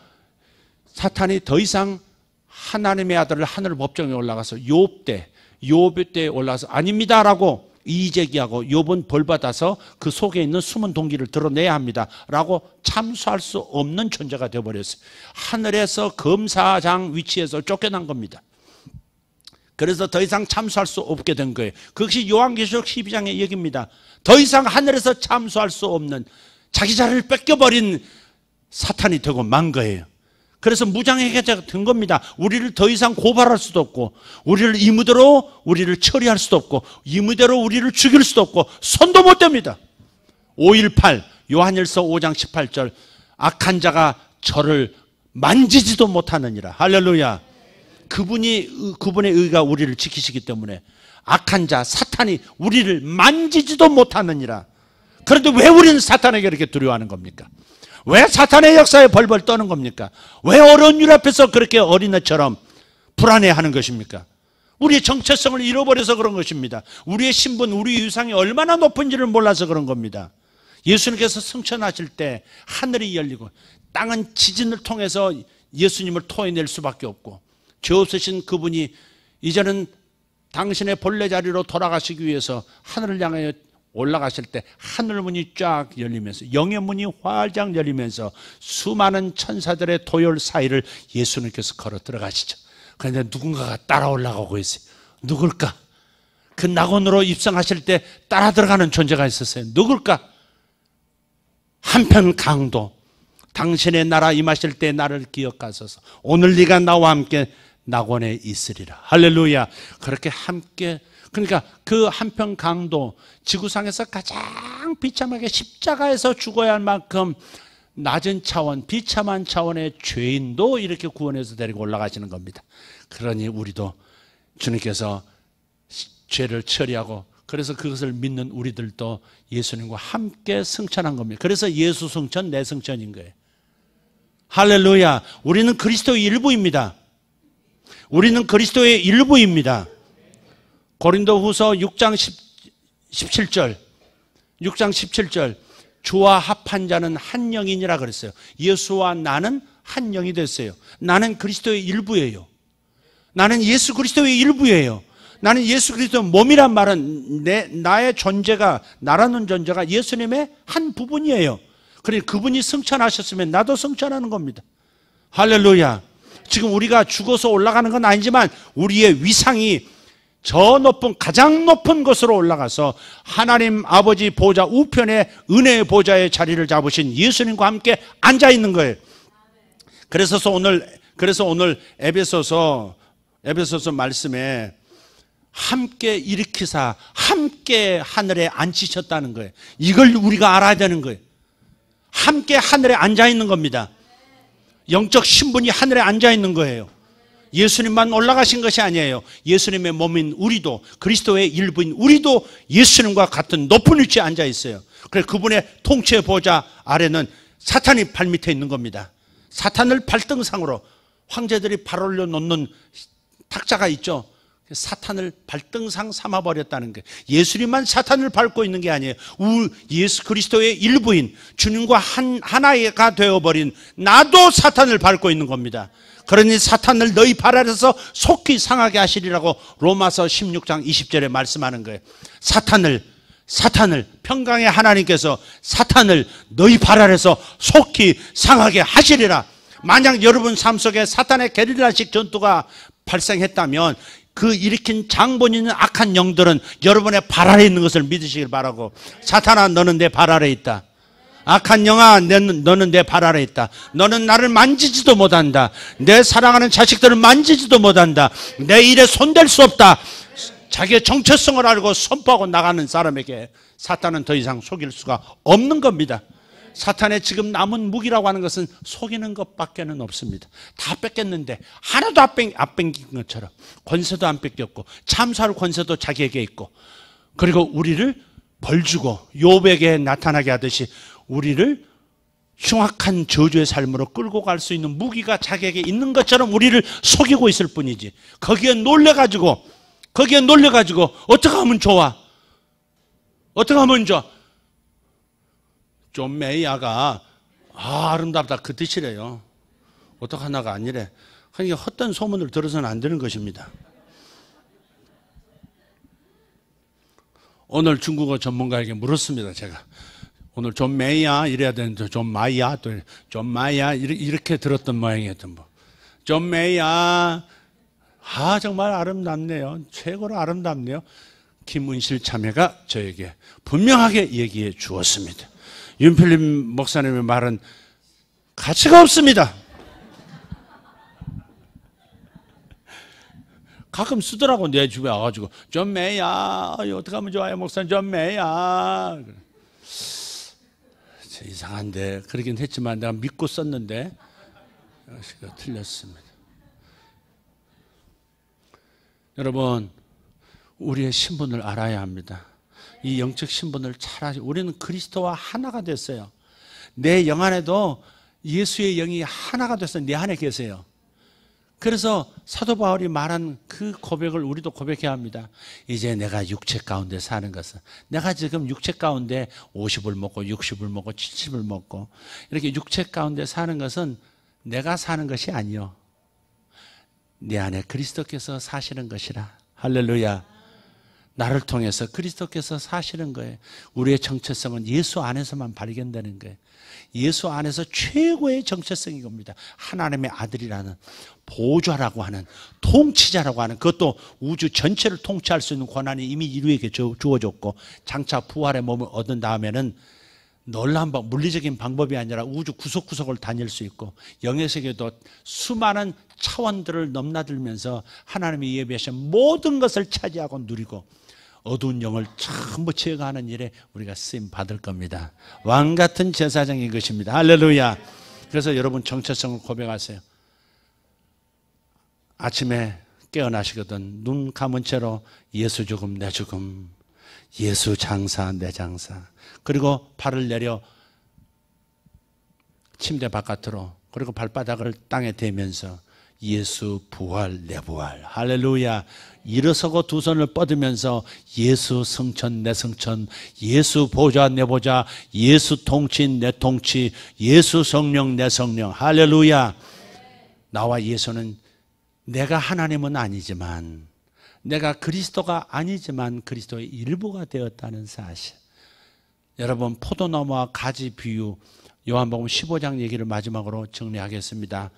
사탄이 더 이상 하나님의 아들을 하늘 법정에 올라가서 욥 때에 올라가서 아닙니다라고 이의제기하고 욥은 벌받아서 그 속에 있는 숨은 동기를 드러내야 합니다 라고 참수할 수 없는 존재가 되어버렸어요. 하늘에서 검사장 위치에서 쫓겨난 겁니다. 그래서 더 이상 참수할 수 없게 된 거예요. 그것이 요한계시록 12장의 얘기입니다. 더 이상 하늘에서 참수할 수 없는 자기 자리를 뺏겨버린 사탄이 되고 만 거예요. 그래서 무장해제가 된 겁니다. 우리를 더 이상 고발할 수도 없고, 우리를 임의대로 우리를 처리할 수도 없고, 임의대로 우리를 죽일 수도 없고, 손도 못 댑니다. 5.18 요한일서 5장 18절 악한 자가 저를 만지지도 못하느니라. 할렐루야. 그분의 의가 우리를 지키시기 때문에 악한 자 사탄이 우리를 만지지도 못하느니라. 그런데 왜 우리는 사탄에게 이렇게 두려워하는 겁니까? 왜 사탄의 역사에 벌벌 떠는 겁니까? 왜 어려운 일 앞에서 그렇게 어린애처럼 불안해하는 것입니까? 우리의 정체성을 잃어버려서 그런 것입니다. 우리의 신분, 우리의 유상이 얼마나 높은지를 몰라서 그런 겁니다. 예수님께서 승천하실 때 하늘이 열리고 땅은 지진을 통해서 예수님을 토해낼 수밖에 없고, 죄 없으신 그분이 이제는 당신의 본래 자리로 돌아가시기 위해서 하늘을 향하여 올라가실 때 하늘 문이 쫙 열리면서, 영의 문이 활짝 열리면서 수많은 천사들의 도열 사이를 예수님께서 걸어 들어가시죠. 그런데 누군가가 따라 올라가고 있어요. 누굴까? 그 낙원으로 입성하실 때 따라 들어가는 존재가 있었어요. 누굴까? 한편 강도, 당신의 나라 임하실 때 나를 기억하소서. 오늘 네가 나와 함께 낙원에 있으리라. 할렐루야. 그렇게 함께, 그러니까 그 한편 강도, 지구상에서 가장 비참하게 십자가에서 죽어야 할 만큼 낮은 차원, 비참한 차원의 죄인도 이렇게 구원해서 데리고 올라가시는 겁니다. 그러니 우리도 주님께서 죄를 처리하고, 그래서 그것을 믿는 우리들도 예수님과 함께 승천한 겁니다. 그래서 예수 승천, 내 승천인 거예요. 할렐루야. 우리는 그리스도의 일부입니다. 우리는 그리스도의 일부입니다. 고린도후서 6장 17절 주와 합한 자는 한 영이니라 그랬어요. 예수와 나는 한 영이 됐어요. 나는 그리스도의 일부예요. 나는 예수 그리스도의 일부예요. 나는 예수 그리스도의 몸이란 말은 나의 존재가, 나라는 존재가 예수님의 한 부분이에요. 그러니 그분이 승천하셨으면 나도 승천하는 겁니다. 할렐루야. 지금 우리가 죽어서 올라가는 건 아니지만 우리의 위상이 저 높은, 가장 높은 곳으로 올라가서 하나님 아버지 보좌 우편에 은혜의 보좌의 자리를 잡으신 예수님과 함께 앉아 있는 거예요. 그래서 오늘 에베소서 말씀에 함께 일으키사 함께 하늘에 앉히셨다는 거예요. 이걸 우리가 알아야 되는 거예요. 함께 하늘에 앉아 있는 겁니다. 영적 신분이 하늘에 앉아 있는 거예요. 예수님만 올라가신 것이 아니에요. 예수님의 몸인 우리도, 그리스도의 일부인 우리도 예수님과 같은 높은 위치에 앉아 있어요. 그래서 그분의 통치의 보좌 아래는 사탄이 발밑에 있는 겁니다. 사탄을 발등상으로, 황제들이 발 올려놓는 탁자가 있죠. 사탄을 발등상 삼아버렸다는 거예요. 예수님만 사탄을 밟고 있는 게 아니에요. 예수 그리스도의 일부인 주님과 하나가 되어버린 나도 사탄을 밟고 있는 겁니다. 그러니 사탄을 너희 발 아래서 속히 상하게 하시리라고 로마서 16장 20절에 말씀하는 거예요. 사탄을 평강의 하나님께서 사탄을 너희 발 아래서 속히 상하게 하시리라. 만약 여러분 삶 속에 사탄의 게릴라식 전투가 발생했다면 그 일으킨 장본이 있는 악한 영들은 여러분의 발 아래에 있는 것을 믿으시길 바라고, 사탄아 너는 내 발 아래에 있다. 악한 영아, 너는 내 발 아래 있다. 너는 나를 만지지도 못한다. 내 사랑하는 자식들을 만지지도 못한다. 내 일에 손댈 수 없다. 자기의 정체성을 알고 선포하고 나가는 사람에게 사탄은 더 이상 속일 수가 없는 겁니다. 사탄의 지금 남은 무기라고 하는 것은 속이는 것밖에는 없습니다. 다 뺏겼는데 하나도 안 뺏긴 것처럼 권세도 안 뺏겼고 참사할 권세도 자기에게 있고, 그리고 우리를 벌주고 욥에게 나타나게 하듯이 우리를 흉악한 저주의 삶으로 끌고 갈 수 있는 무기가 자기에게 있는 것처럼 우리를 속이고 있을 뿐이지, 거기에 놀려가지고 어떻게 하면 좋아? 어떻게 하면 좋아? 존 메이아가 아름답다 그 뜻이래요. 어떡하나가 아니래. 그러니까 헛된 소문을 들어서는 안 되는 것입니다. 오늘 중국어 전문가에게 물었습니다. 제가 오늘 존 메이아 이래야 되는데 존 마이아 또 존 마이아 이렇게 들었던 모양이었던 뭐. 존 메이아 정말 아름답네요. 최고로 아름답네요. 김은실 자매가 저에게 분명하게 얘기해 주었습니다. 윤필립 목사님의 말은 가치가 없습니다. 가끔 쓰더라고. 내 집에 와가지고 존 메이아 어떻게 하면 좋아요 목사님, 존 메이아. 이상한데 그러긴 했지만 내가 믿고 썼는데 틀렸습니다. 여러분, 우리의 신분을 알아야 합니다. 이 영적 신분을 잘 아시. 우리는 그리스도와 하나가 됐어요. 내 영 안에도 예수의 영이 하나가 됐어요. 내 안에 계세요. 그래서 사도 바울이 말한 그 고백을 우리도 고백해야 합니다. 이제 내가 육체 가운데 사는 것은, 내가 지금 육체 가운데 50을 먹고 60을 먹고 70을 먹고 이렇게 육체 가운데 사는 것은 내가 사는 것이 아니요, 내 안에 그리스도께서 사시는 것이라. 할렐루야. 나를 통해서 그리스도께서 사시는 거예요. 우리의 정체성은 예수 안에서만 발견되는 거예요. 예수 안에서 최고의 정체성인 겁니다. 하나님의 아들이라는, 보좌라고 하는, 통치자라고 하는, 그것도 우주 전체를 통치할 수 있는 권한이 이미 인류에게 주어졌고, 장차 부활의 몸을 얻은 다음에는 놀라운 물리적인 방법이 아니라 우주 구석구석을 다닐 수 있고, 영의 세계도 수많은 차원들을 넘나들면서 하나님이 예비하신 모든 것을 차지하고 누리고, 어두운 영을 전부 제거하는 일에 우리가 쓰임 받을 겁니다. 왕 같은 제사장인 것입니다. 할렐루야. 그래서 여러분 정체성을 고백하세요. 아침에 깨어나시거든 눈 감은 채로 예수 죽음 내 죽음, 예수 장사 내 장사, 그리고 발을 내려 침대 바깥으로, 그리고 발바닥을 땅에 대면서 예수 부활 내 부활. 할렐루야. 일어서고 두 손을 뻗으면서 예수 성천 내 성천, 예수 보좌 내 보좌, 예수 통치 내 통치, 예수 성령 내 성령. 할렐루야. 나와 예수는, 내가 하나님은 아니지만, 내가 그리스도가 아니지만 그리스도의 일부가 되었다는 사실. 여러분, 포도나무와 가지 비유, 요한복음 15장 얘기를 마지막으로 정리하겠습니다.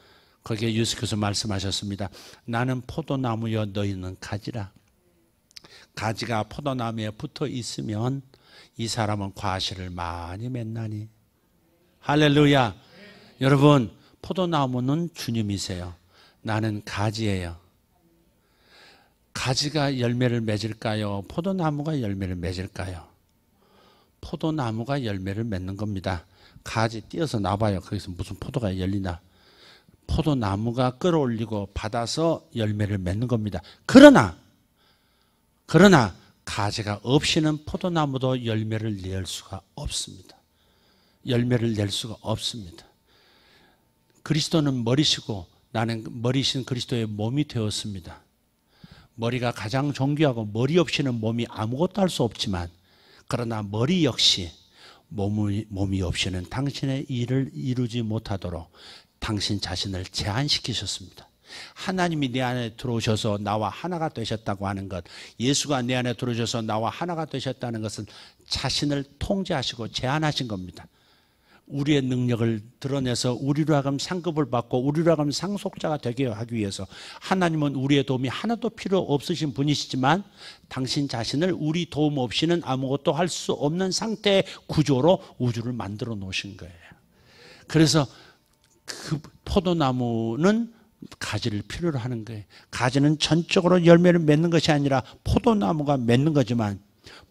거기에 예수께서 말씀하셨습니다. 나는 포도나무여 너희는 가지라. 가지가 포도나무에 붙어 있으면 이 사람은 과실을 많이 맺나니. 할렐루야. 여러분, 포도나무는 주님이세요. 나는 가지예요. 가지가 열매를 맺을까요? 포도나무가 열매를 맺을까요? 포도나무가 열매를 맺는 겁니다. 가지 띄어서 놔봐요. 거기서 무슨 포도가 열리나. 포도나무가 끌어올리고 받아서 열매를 맺는 겁니다. 그러나 가지가 없이는 포도나무도 열매를 낼 수가 없습니다. 열매를 낼 수가 없습니다. 그리스도는 머리시고 나는 머리신 그리스도의 몸이 되었습니다. 머리가 가장 존귀하고 머리 없이는 몸이 아무것도 할 수 없지만, 그러나 머리 역시 몸이 없이는 당신의 일을 이루지 못하도록 당신 자신을 제한시키셨습니다. 하나님이 내 안에 들어오셔서 나와 하나가 되셨다고 하는 것, 예수가 내 안에 들어오셔서 나와 하나가 되셨다는 것은 자신을 통제하시고 제한하신 겁니다. 우리의 능력을 드러내서 우리로 하여금 상급을 받고 우리로 하여금 상속자가 되게 하기 위해서 하나님은 우리의 도움이 하나도 필요 없으신 분이시지만 당신 자신을 우리 도움 없이는 아무것도 할 수 없는 상태의 구조로 우주를 만들어 놓으신 거예요. 그래서 그 포도나무는 가지를 필요로 하는 거예요. 가지는 전적으로 열매를 맺는 것이 아니라 포도나무가 맺는 거지만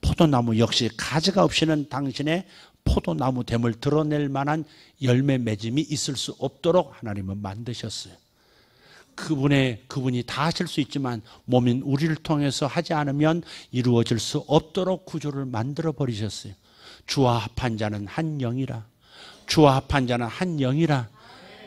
포도나무 역시 가지가 없이는 당신의 포도나무됨을 드러낼 만한 열매 맺음이 있을 수 없도록 하나님은 만드셨어요. 그분이 다 하실 수 있지만 몸인 우리를 통해서 하지 않으면 이루어질 수 없도록 구조를 만들어 버리셨어요. 주와 합한 자는 한 영이라. 주와 합한 자는 한 영이라.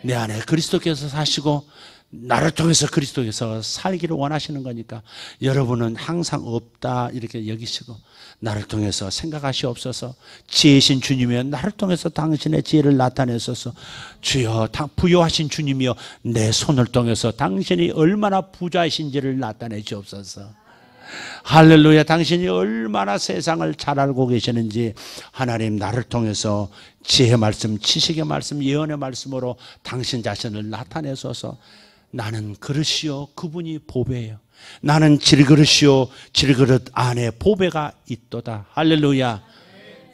내 안에 그리스도께서 사시고 나를 통해서 그리스도께서 살기를 원하시는 거니까 여러분은 항상 없다 이렇게 여기시고 나를 통해서 생각하시옵소서. 지혜신 주님이여 나를 통해서 당신의 지혜를 나타내소서. 주여 부요하신 주님이여 내 손을 통해서 당신이 얼마나 부자이신지를 나타내 주옵소서. 할렐루야. 당신이 얼마나 세상을 잘 알고 계시는지 하나님 나를 통해서 지혜의 말씀, 지식의 말씀, 예언의 말씀으로 당신 자신을 나타내소서. 나는 그릇이요 그분이 보배예요. 나는 질그릇이요 질그릇 안에 보배가 있도다. 할렐루야.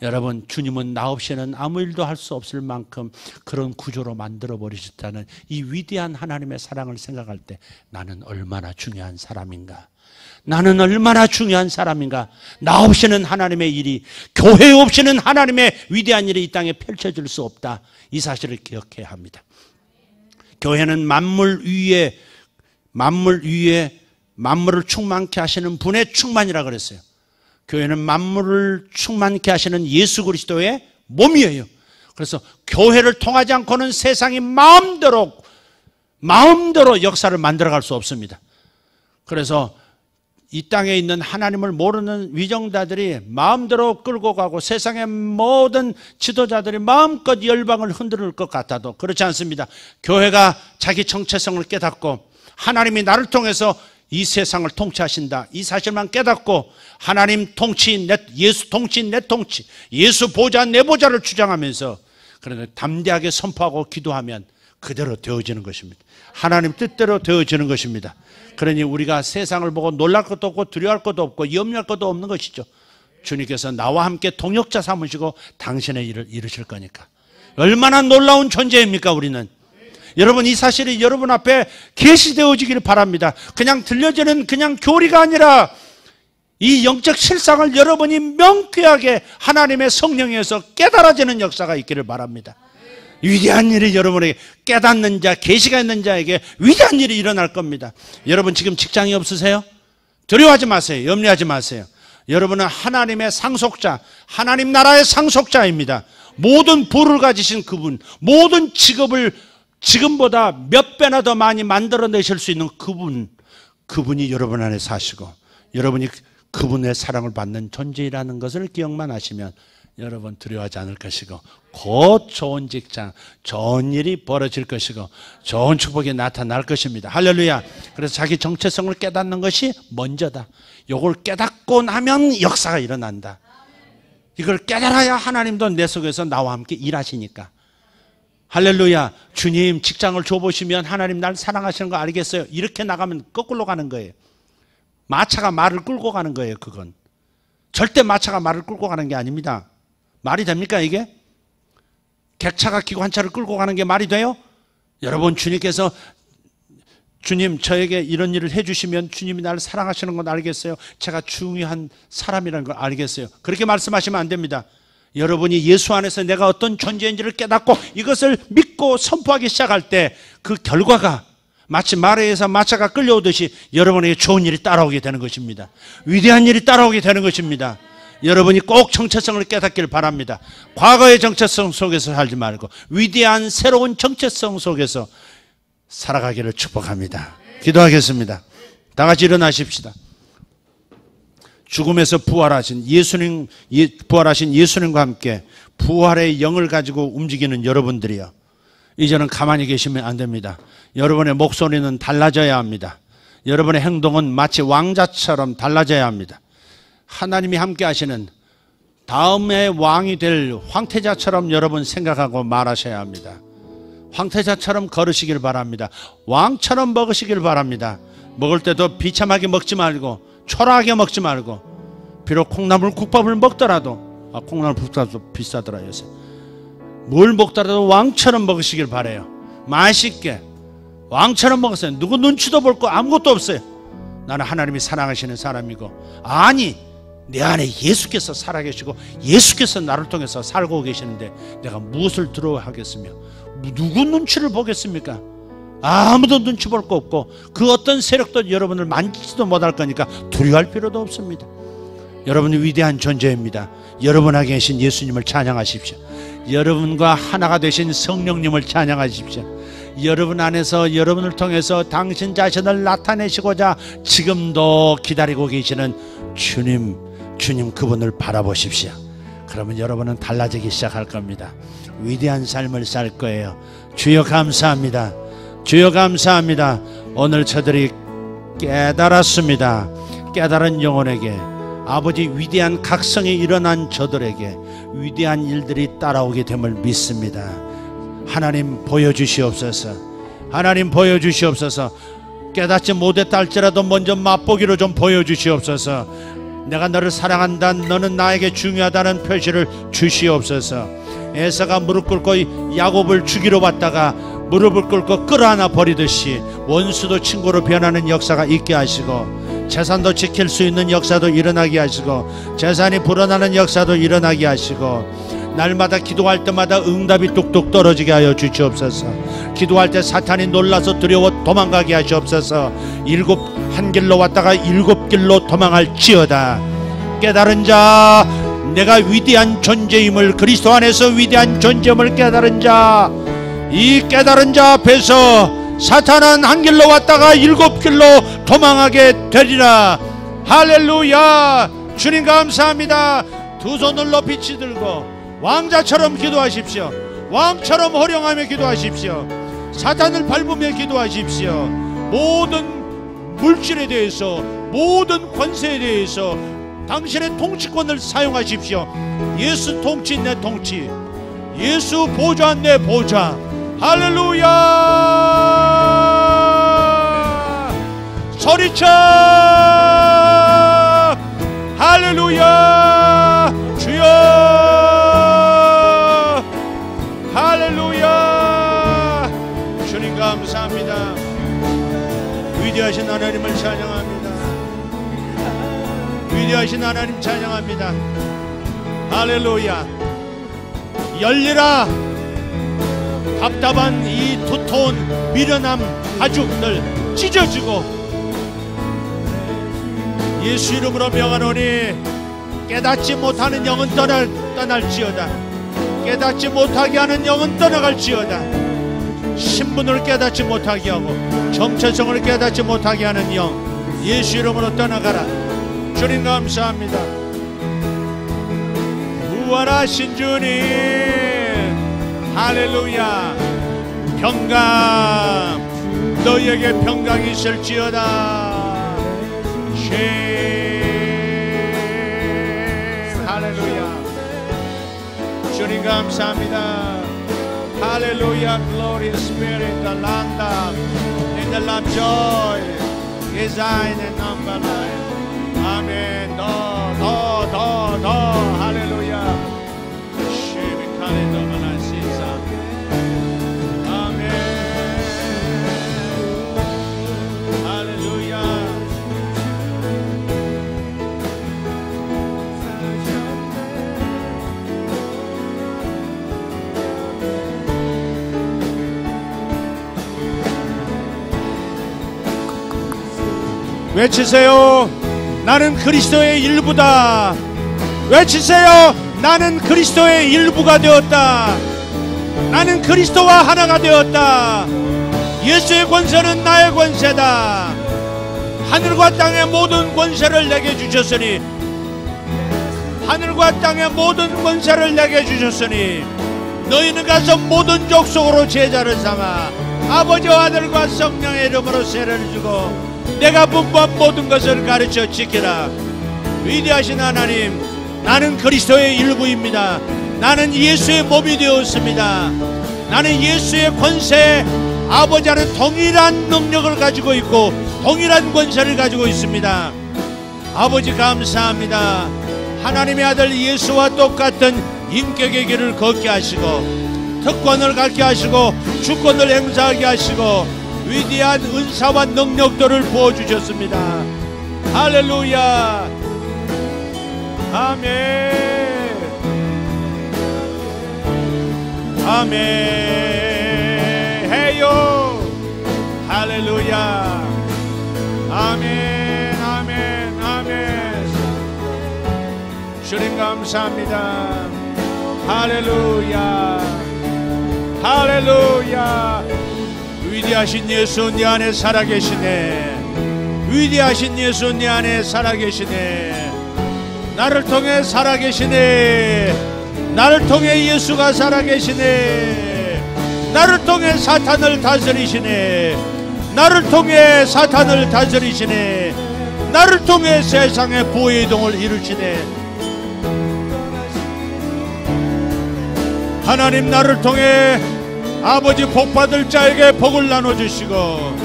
여러분 주님은 나 없이는 아무 일도 할 수 없을 만큼 그런 구조로 만들어 버리셨다는 이 위대한 하나님의 사랑을 생각할 때 나는 얼마나 중요한 사람인가. 나는 얼마나 중요한 사람인가. 나 없이는 하나님의 일이, 교회 없이는 하나님의 위대한 일이 이 땅에 펼쳐질 수 없다. 이 사실을 기억해야 합니다. 교회는 만물 위에 만물을 충만케 하시는 분의 충만이라 그랬어요. 교회는 만물을 충만케 하시는 예수 그리스도의 몸이에요. 그래서 교회를 통하지 않고는 세상이 마음대로 역사를 만들어갈 수 없습니다. 그래서 이 땅에 있는 하나님을 모르는 위정자들이 마음대로 끌고 가고 세상의 모든 지도자들이 마음껏 열방을 흔들 것 같아도 그렇지 않습니다. 교회가 자기 정체성을 깨닫고 하나님이 나를 통해서 이 세상을 통치하신다 이 사실만 깨닫고 하나님 통치, 예수 통치, 내 통치, 예수 보좌, 내 보좌를 주장하면서 그런데 담대하게 선포하고 기도하면 그대로 되어지는 것입니다. 하나님 뜻대로 되어지는 것입니다. 그러니 우리가 세상을 보고 놀랄 것도 없고 두려워할 것도 없고 염려할 것도 없는 것이죠. 주님께서 나와 함께 동역자 삼으시고 당신의 일을 이루실 거니까. 얼마나 놀라운 존재입니까 우리는. 여러분 이 사실이 여러분 앞에 계시되어지기를 바랍니다. 그냥 들려지는 그냥 교리가 아니라 이 영적 실상을 여러분이 명쾌하게 하나님의 성령에서 깨달아지는 역사가 있기를 바랍니다. 위대한 일이 여러분에게 깨닫는 자, 계시가 있는 자에게 위대한 일이 일어날 겁니다. 여러분 지금 직장이 없으세요? 두려워하지 마세요. 염려하지 마세요. 여러분은 하나님의 상속자, 하나님 나라의 상속자입니다. 모든 부를 가지신 그분, 모든 직업을 지금보다 몇 배나 더 많이 만들어내실 수 있는 그분이 여러분 안에 사시고 여러분이 그분의 사랑을 받는 존재라는 것을 기억만 하시면 여러분 두려워하지 않을 것이고 곧 좋은 직장, 좋은 일이 벌어질 것이고 좋은 축복이 나타날 것입니다. 할렐루야. 그래서 자기 정체성을 깨닫는 것이 먼저다. 이걸 깨닫고 나면 역사가 일어난다. 이걸 깨달아야 하나님도 내 속에서 나와 함께 일하시니까. 할렐루야. 주님 직장을 줘보시면 하나님 날 사랑하시는 거 알겠어요. 이렇게 나가면 거꾸로 가는 거예요. 마차가 말을 끌고 가는 거예요. 그건 절대 마차가 말을 끌고 가는 게 아닙니다. 말이 됩니까 이게? 객차가 기관차를 끌고 가는 게 말이 돼요? 여러분 주님께서 주님 저에게 이런 일을 해주시면 주님이 나를 사랑하시는 건 알겠어요. 제가 중요한 사람이라는 걸 알겠어요. 그렇게 말씀하시면 안 됩니다. 여러분이 예수 안에서 내가 어떤 존재인지를 깨닫고 이것을 믿고 선포하기 시작할 때 그 결과가 마치 말에 의해서 마차가 끌려오듯이 여러분에게 좋은 일이 따라오게 되는 것입니다. 위대한 일이 따라오게 되는 것입니다. 여러분이 꼭 정체성을 깨닫기를 바랍니다. 과거의 정체성 속에서 살지 말고 위대한 새로운 정체성 속에서 살아가기를 축복합니다. 기도하겠습니다. 다 같이 일어나십시다. 죽음에서 부활하신 예수님과 함께 부활의 영을 가지고 움직이는 여러분들이요. 이제는 가만히 계시면 안 됩니다. 여러분의 목소리는 달라져야 합니다. 여러분의 행동은 마치 왕자처럼 달라져야 합니다. 하나님이 함께 하시는 다음에 왕이 될 황태자처럼 여러분 생각하고 말하셔야 합니다. 황태자처럼 걸으시길 바랍니다. 왕처럼 먹으시길 바랍니다. 먹을 때도 비참하게 먹지 말고 초라하게 먹지 말고, 비록 콩나물 국밥을 먹더라도, 콩나물 국밥도 비싸더라 요새. 뭘 먹더라도 왕처럼 먹으시길 바라요. 맛있게 왕처럼 먹었어요. 누구 눈치도 볼 거 아무것도 없어요. 나는 하나님이 사랑하시는 사람이고, 아니 내 안에 예수께서 살아계시고 예수께서 나를 통해서 살고 계시는데 내가 무엇을 두려워하겠으며 누구 눈치를 보겠습니까? 아무도 눈치 볼 거 없고 그 어떤 세력도 여러분을 만지지도 못할 거니까 두려워할 필요도 없습니다. 여러분이 위대한 존재입니다. 여러분 안에 계신 예수님을 찬양하십시오. 여러분과 하나가 되신 성령님을 찬양하십시오. 여러분 안에서 여러분을 통해서 당신 자신을 나타내시고자 지금도 기다리고 계시는 주님 그분을 바라보십시오. 그러면 여러분은 달라지기 시작할 겁니다. 위대한 삶을 살 거예요. 주여 감사합니다. 주여 감사합니다. 오늘 저들이 깨달았습니다. 깨달은 영혼에게, 아버지 위대한 각성이 일어난 저들에게 위대한 일들이 따라오게 됨을 믿습니다. 하나님 보여주시옵소서. 하나님 보여주시옵소서. 깨닫지 못했다 할지라도 먼저 맛보기로 좀 보여주시옵소서. 내가 너를 사랑한다, 너는 나에게 중요하다는 표시를 주시옵소서. 에사가 무릎 꿇고 야곱을 죽이러 왔다가 무릎을 꿇고 끌어안아 버리듯이 원수도 친구로 변하는 역사가 있게 하시고, 재산도 지킬 수 있는 역사도 일어나게 하시고, 재산이 불어나는 역사도 일어나게 하시고, 날마다 기도할 때마다 응답이 뚝뚝 떨어지게 하여 주시옵소서. 기도할 때 사탄이 놀라서 두려워 도망가게 하시옵소서. 한 길로 왔다가 7길로 도망할지어다. 깨달은 자, 내가 위대한 존재임을, 그리스도 안에서 위대한 존재임을 깨달은 자, 이 깨달은 자 앞에서 사탄은 한 길로 왔다가 7길로 도망하게 되리라. 할렐루야. 주님 감사합니다. 두 손을 높이 들고 왕자처럼 기도하십시오. 왕처럼 호령하며 기도하십시오. 사탄을 밟으며 기도하십시오. 모든 물질에 대해서, 모든 권세에 대해서 당신의 통치권을 사용하십시오. 예수 통치 내 통치, 예수 보좌 내 보좌. 할렐루야. 소리쳐 할렐루야. 주여 할렐루야. 주님 감사합니다. 위대하신 하나님을 찬양합니다. 위대하신 하나님 찬양합니다. 할렐루야. 열리라. 답답한 이 두터운 미련함 가죽들 찢어지고 예수 이름으로 명하노니 깨닫지 못하는 영은 떠날지어다. 깨닫지 못하게 하는 영은 떠나갈지어다. 신분을 깨닫지 못하게 하고 정체성을 깨닫지 못하게 하는 영, 예수 이름으로 떠나가라. 주님 감사합니다. 부활하신 주님, 할렐루야. 평강, 너희에게 평강이 있을지어다. 할렐루야. 주님 감사합니다. 할렐루야. Glorious Spirit, the Lamb, in the Lamb joy is thine and number life. 아멘. 더 할렐루야. 아멘. 할렐루야. 외치세요. 나는 그리스도의 일부다. 외치세요. 나는 그리스도의 일부가 되었다. 나는 그리스도와 하나가 되었다. 예수의 권세는 나의 권세다. 하늘과 땅의 모든 권세를 내게 주셨으니, 하늘과 땅의 모든 권세를 내게 주셨으니 너희는 가서 모든 족속으로 제자를 삼아 아버지와 아들과 성령의 이름으로 세례를 주고 내가 분부한 모든 것을 가르쳐 지키라. 위대하신 하나님, 나는 그리스도의 일부입니다. 나는 예수의 몸이 되었습니다. 나는 예수의 권세에 아버지와는 동일한 능력을 가지고 있고 동일한 권세를 가지고 있습니다. 아버지 감사합니다. 하나님의 아들 예수와 똑같은 인격의 길을 걷게 하시고 특권을 갖게 하시고 주권을 행사하게 하시고 위대한 은사와 능력들을 부어주셨습니다. 할렐루야. 아멘. 아멘. 해요. 할렐루야. 아멘. 아멘. 아멘. 주님 감사합니다. 할렐루야. 할렐루야. 위대하신 예수 네 안에 살아계시네. 위대하신 예수 네 안에 살아계시네. 나를 통해 살아계시네. 나를 통해 예수가 살아계시네. 나를 통해 사탄을 다스리시네. 나를 통해 사탄을 다스리시네. 나를 통해 세상의 부의동을 이루시네. 하나님 나를 통해 아버지 복받을 자에게 복을 나눠주시고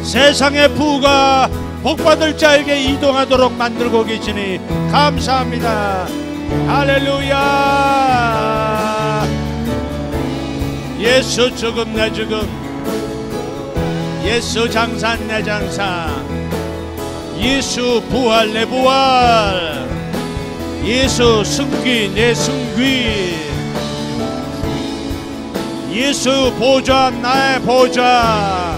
세상의 부가 복받을 자에게 이동하도록 만들고 계시니 감사합니다. 할렐루야. 예수 죽음 내 죽음, 예수 장사 내 장사, 예수 부활 내 부활, 예수 승귀 내 승귀, 예수 보좌 나의 보좌,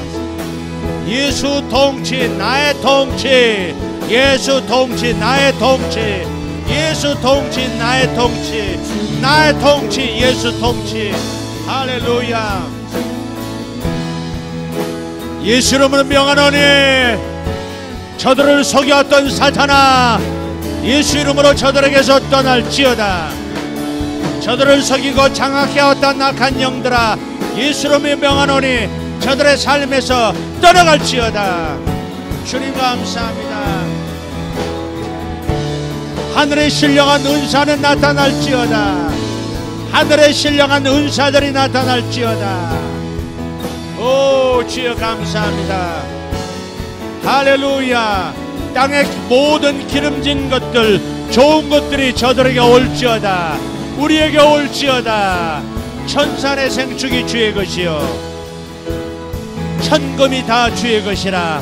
예수 통치 나의 통치, 예수 통치 나의 통치, 예수 통치 나의 통치, 나의 통치 예수 통치. 할렐루야. 예수 이름으로 명하노니 저들을 속였던 사탄아, 예수 이름으로 저들에게서 떠날지어다. 저들을 속이고 장악해 왔던 악한 영들아, 예수 이름으로 명하노니 저들의 삶에서 떠나갈지어다. 주님 감사합니다. 하늘의 신령한 은사는 나타날지어다. 하늘의 신령한 은사들이 나타날지어다. 오 주여 감사합니다. 할렐루야. 땅의 모든 기름진 것들, 좋은 것들이 저들에게 올지어다. 우리에게 올지어다. 천산의 생축이 주의 것이요 천금이 다 주의 것이라.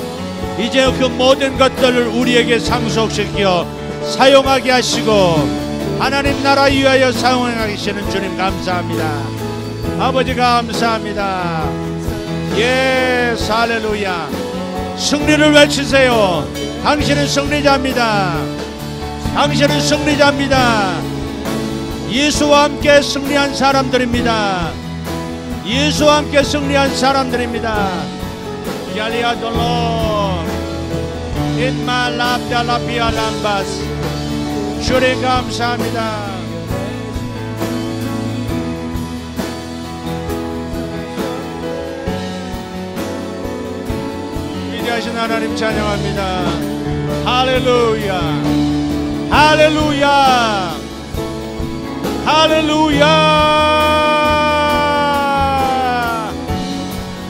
이제 그 모든 것들을 우리에게 상속시켜 사용하게 하시고 하나님 나라 위하여 사용하게 하시는 주님 감사합니다. 아버지 감사합니다. 예스 할렐루야. 승리를 외치세요. 당신은 승리자입니다. 당신은 승리자입니다. 예수와 함께 승리한 사람들입니다. 예수와 함께 승리한 사람들입니다. 야리아 돌로 인말랍달라비알람바스. 주님 감사합니다. 위대하신 하나님 찬양합니다. 할렐루야. 할렐루야. 할렐루야.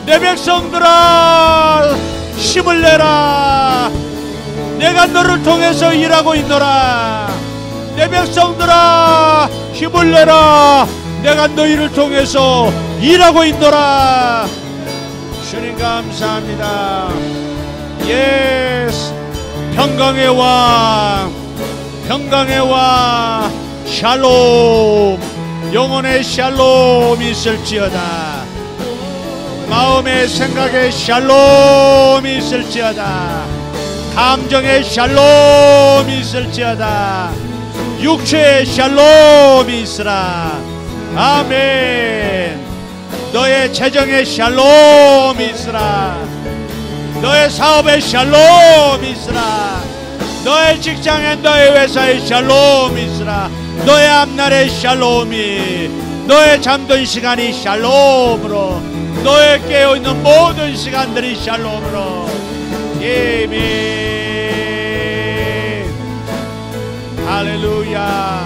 내 백성들아 힘을 내라. 내가 너를 통해서 일하고 있노라. 내 백성들아 힘을 내라. 내가 너희를 통해서 일하고 있노라. 주님 감사합니다. 예스. 평강의 왕, 평강의 왕, 샬롬, 영혼의 샬롬이 있을지어다. 마음의 생각의 샬롬이 있을지어다. 감정의 샬롬이 있을지어다. 육체의 샬롬이 있으라. 아멘. 너의 재정의 샬롬이 있으라. 너의 사업의 샬롬이 있으라. 너의 직장에 너의 회사의 샬롬이 있으라. 너의 앞날의 샬롬이, 너의 잠든 시간이 샬롬으로, 너의 깨어있는 모든 시간들이 샬롬으로. 아멘. 할렐루야.